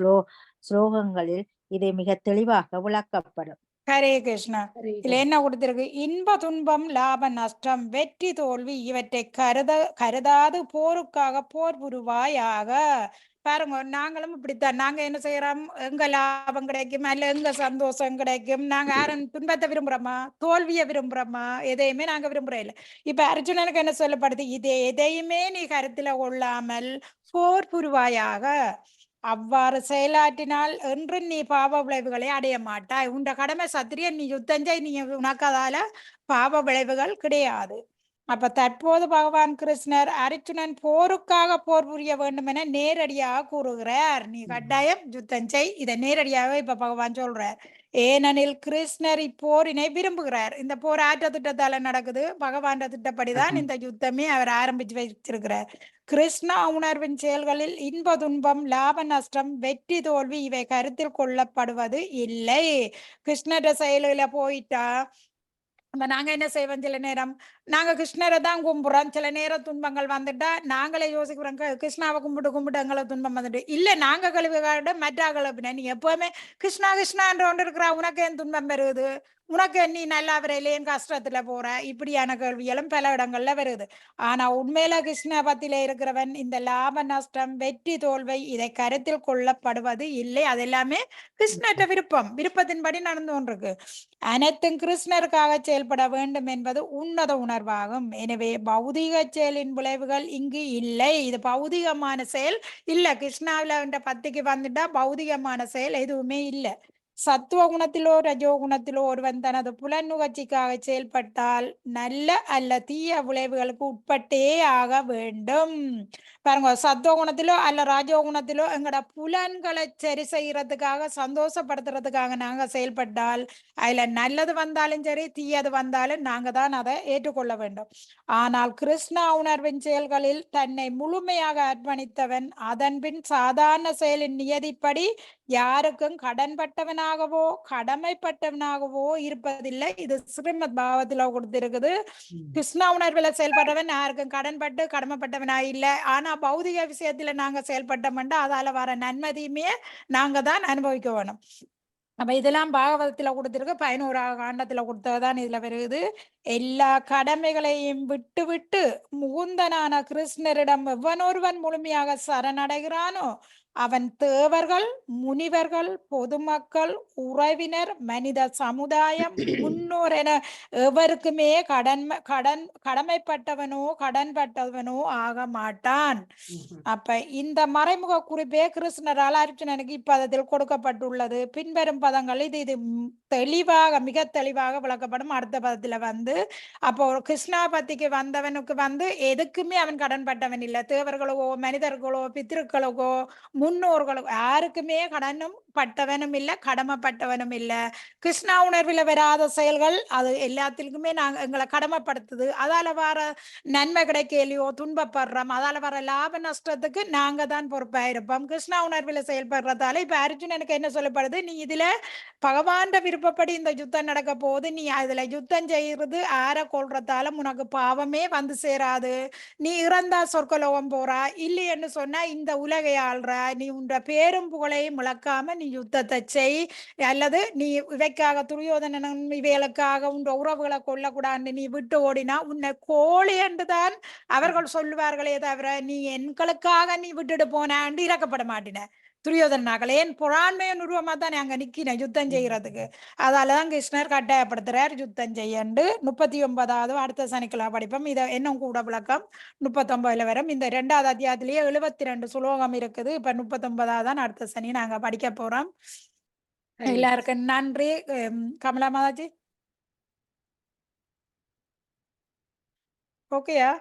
ஸ்லோகங்களில் இதை மிக தெளிவாக விளக்கப்படும். ஹரே கிருஷ்ணா. இதுல என்ன கொடுத்திருக்கு? இன்ப துன்பம் லாப நஷ்டம் வெற்றி தோல்வி இவற்றை கருதாது போருக்காக போர் புரிவாயாக. பாருங்க, நாங்களும் இப்படித்தான். நாங்க என்ன செய்யறோம்? எங்க லாபம் கிடைக்கும் அல்ல எங்க சந்தோஷம் கிடைக்கும், நாங்க யாரும் துன்பத்தை விரும்புறோமா தோல்வியை விரும்புறோமா? எதையுமே நாங்க விரும்புறோம் இல்லை. இப்ப அர்ஜுனனுக்கு என்ன சொல்லப்படுது? எதையுமே நீ கருத்துல கொள்ளாமல் போர் புரிவாயாக. அவ்வாறு செயலாற்றினால் என்று நீ பாவ விளைவுகளை அடைய மாட்டாய். உண்ட கடமை சத்திரியன், நீ யுத்தம் செய், நீ உனக்கதால பாவ விளைவுகள் கிடையாது. அப்ப தற்போது பகவான் கிருஷ்ணர் அர்ஜுனன் போருக்காக போர் புரிய வேண்டும் என நேரடியாக கூறுகிறார். நீ கட்டாயம் யுத்தம் செய், இதை நேரடியாக இப்ப பகவான் சொல்றார். ஏனெனில் கிருஷ்ணர் இப்போரினை விரும்புகிறார். இந்த போர் ஆற்ற திட்டத்தால நடக்குது, பகவான் திட்டப்படிதான் இந்த யுத்தமே அவர் ஆரம்பிச்சு வச்சிருக்கிறார். கிருஷ்ணா உணர்வின் செயல்களில் இன்ப துன்பம் லாப நஷ்டம் வெற்றி தோல்வி இவை கருத்தில் கொள்ளப்படுவது இல்லை. கிருஷ்ணர செயலில போயிட்டா நாங்க என்ன செய்வோம்? சில நேரம் நாங்க கிருஷ்ணரை தான் கும்பிடுறோம், சில நேரம் துன்பங்கள் வந்துட்டா நாங்களே யோசிக்கிறோம், கிருஷ்ணாவை கும்பிட்டு எங்களை துன்பம் வந்துட்டு இல்ல, நாங்க கழுவிட மற்ற கழுவின. நீ எப்பவுமே கிருஷ்ணா கிருஷ்ணான்ற ஒன்று இருக்கிறா, உனக்கு ஏன் துன்பம் வருது, உனக்கு நீ நல்லா வரையிலேன் கஷ்டத்துல போற, இப்படியான கேள்விகளும் பல இடங்கள்ல வருது. ஆனா உண்மையில கிருஷ்ண பத்தில இருக்கிறவன் இந்த லாப நஷ்டம் வெற்றி தோல்வை இதை கருத்தில் கொள்ளப்படுவது இல்லை. அது எல்லாமே கிருஷ்ணற்ற விருப்பத்தின்படி நடந்து கொண்டிருக்கு. அனைத்தும் கிருஷ்ணருக்காக செயல்பட வேண்டும் என்பது உன்னத உணர்வாகும். எனவே பௌதிக செயலின் விளைவுகள் இங்கு இல்லை. இது பௌதிகமான செயல் இல்ல. கிருஷ்ணாவில என்ற பத்திக்கு வந்துட்டா பௌதிகமான செயல் எதுவுமே இல்லை. சத்துவ குணத்திலோ ரஜோ குணத்திலோ ஒருவன் தனது புலனுகர்ச்சிக்காக செயல்பட்டால் நல்ல அல்ல தீய விளைவுகளுக்கு உட்பட்டே ஆக வேண்டும். பாருங்க, சத்துவ குணத்திலோ அல்ல ராஜோ குணத்திலோ எங்களோட புலன்களை சரி செய்யறதுக்காக சந்தோஷப்படுத்துறதுக்காக நாங்க செயல்பட்டால் அதுல நல்லது வந்தாலும் சரி தீயது வந்தாலும் நாங்க தான் அதை ஏற்றுக்கொள்ள வேண்டும். ஆனால் கிருஷ்ணா உணர்வின் செயல்களில் தன்னை முழுமையாக அர்ப்பணித்தவன் அதன்பின் சாதாரண செயலின் நியதிப்படி யாருக்கும் கடன்பட்டவனாகவோ கடமைப்பட்டவனாகவோ இருப்பதில்லை. இது ஸ்ரீமத் பாகவத்துல கொடுத்திருக்குது. கிருஷ்ணா உணர்வுல செயல்படுறவன் யாருக்கும் கடன்பட்டு கடமைப்பட்டவனா இல்லை. ஆனா பௌதிக விஷயத்துல நாங்க செயல்பட்டோம்னா அதால வர நன்மதியுமே நாங்க தான் அனுபவிக்க வேணும். அப்ப இதெல்லாம் பாகவதத்துல கொடுத்திருக்கு. 11ஆம் காண்டத்துல கொடுத்ததுதான் இதுல வருது. எல்லா கடமைகளையும் விட்டு முகுந்தனான கிருஷ்ணரிடம் எவனொருவன் முழுமையாக சரணடைகிறானோ அவன் தேவர்கள், முனிவர்கள், பொதுமக்கள், உறவினர், மனித சமுதாயம், முன்னோர் என எவருக்குமே கடமைப்பட்டவனோ கடன்பட்டவனோ ஆக மாட்டான். அப்ப இந்த மறைமுக குறிப்பே கிருஷ்ணரால் அர்ஜுனனுக்கு இப்பதத்தில் கொடுக்கப்பட்டுள்ளது. பின்வரும் பதங்கள் இது தெளிவாக மிக தெளிவாக விளக்கப்படும். அடுத்த பதத்துல அப்போ கிருஷ்ணா பத்திக்கு வந்தவனுக்கு எதுக்குமே அவன் கடன்பட்டவன் இல்லை. தேவர்களோ மனிதர்களோ பித்திருக்களோ முன்னோர்களுக்கு யாருக்குமே கடனும் பட்டவனும் இல்லை, கடமைப்பட்டவனும் இல்லை. கிருஷ்ணா உணர்வில் வராத செயல்கள் அது எல்லாத்திற்குமே எங்களை கடமைப்படுத்துது. அதால வர நன்மை கிடைக்கலையோ துன்பப்படுறோம், அதால வர லாப நஷ்டத்துக்கு நாங்க தான் பொறுப்பா இருப்போம். கிருஷ்ணா உணர்வில் செயல்படுறதால இப்ப அர்ஜுனனுக்கு என்ன சொல்லப்படுது, நீ இதுல பகவான் விருப்பப்படி இந்த யுத்தம் நடக்க போகுது, நீ அதுல யுத்தம் செய்யறது ஆற கொள்றதால உனக்கு பாவமே வந்து சேராது, நீ இறந்தா சொர்க்கலோகம் போறா, இல்லைன்னு சொன்னா இந்த உலகை ஆள்ற, நீ உன்ற பேரும் புகழையும் இழக்காம நீ யுத்தத்தை செய், அல்லது நீ இவைக்காக துரியோதனன் இவைகளுக்காக உன்ற உறவுகளை கொல்லக்கூடாது நீ விட்டு ஓடினா உன்னை கோழி என்றுதான் அவர்கள் சொல்லுவார்களே தவிர நீ எண்களுக்காக நீ விட்டுட்டு போனாண்டு இறக்கப்பட மாட்டின. துரியோதனாக்கள் ஏன் புறாண்மைய உருவமா தான் அங்க நிக்கிறேன் யுத்தம் செய்யறதுக்கு. அதாலதான் கிருஷ்ணர் கட்டாயப்படுத்துறார் யுத்தம் செய்யண்டு. 39வது அடுத்த சனிக்கிழமை படிப்போம். இதை இன்னும் கூட விளக்கம் 39ல வரும். இந்த 2வது அத்தியாயத்திலேயே 72 சுலோகம் இருக்குது. இப்ப 39வது தான் அடுத்த சனி நாங்க படிக்க போறோம். எல்லாருக்கும் நன்றி. கமலா மாதாஜி ஓகேயா?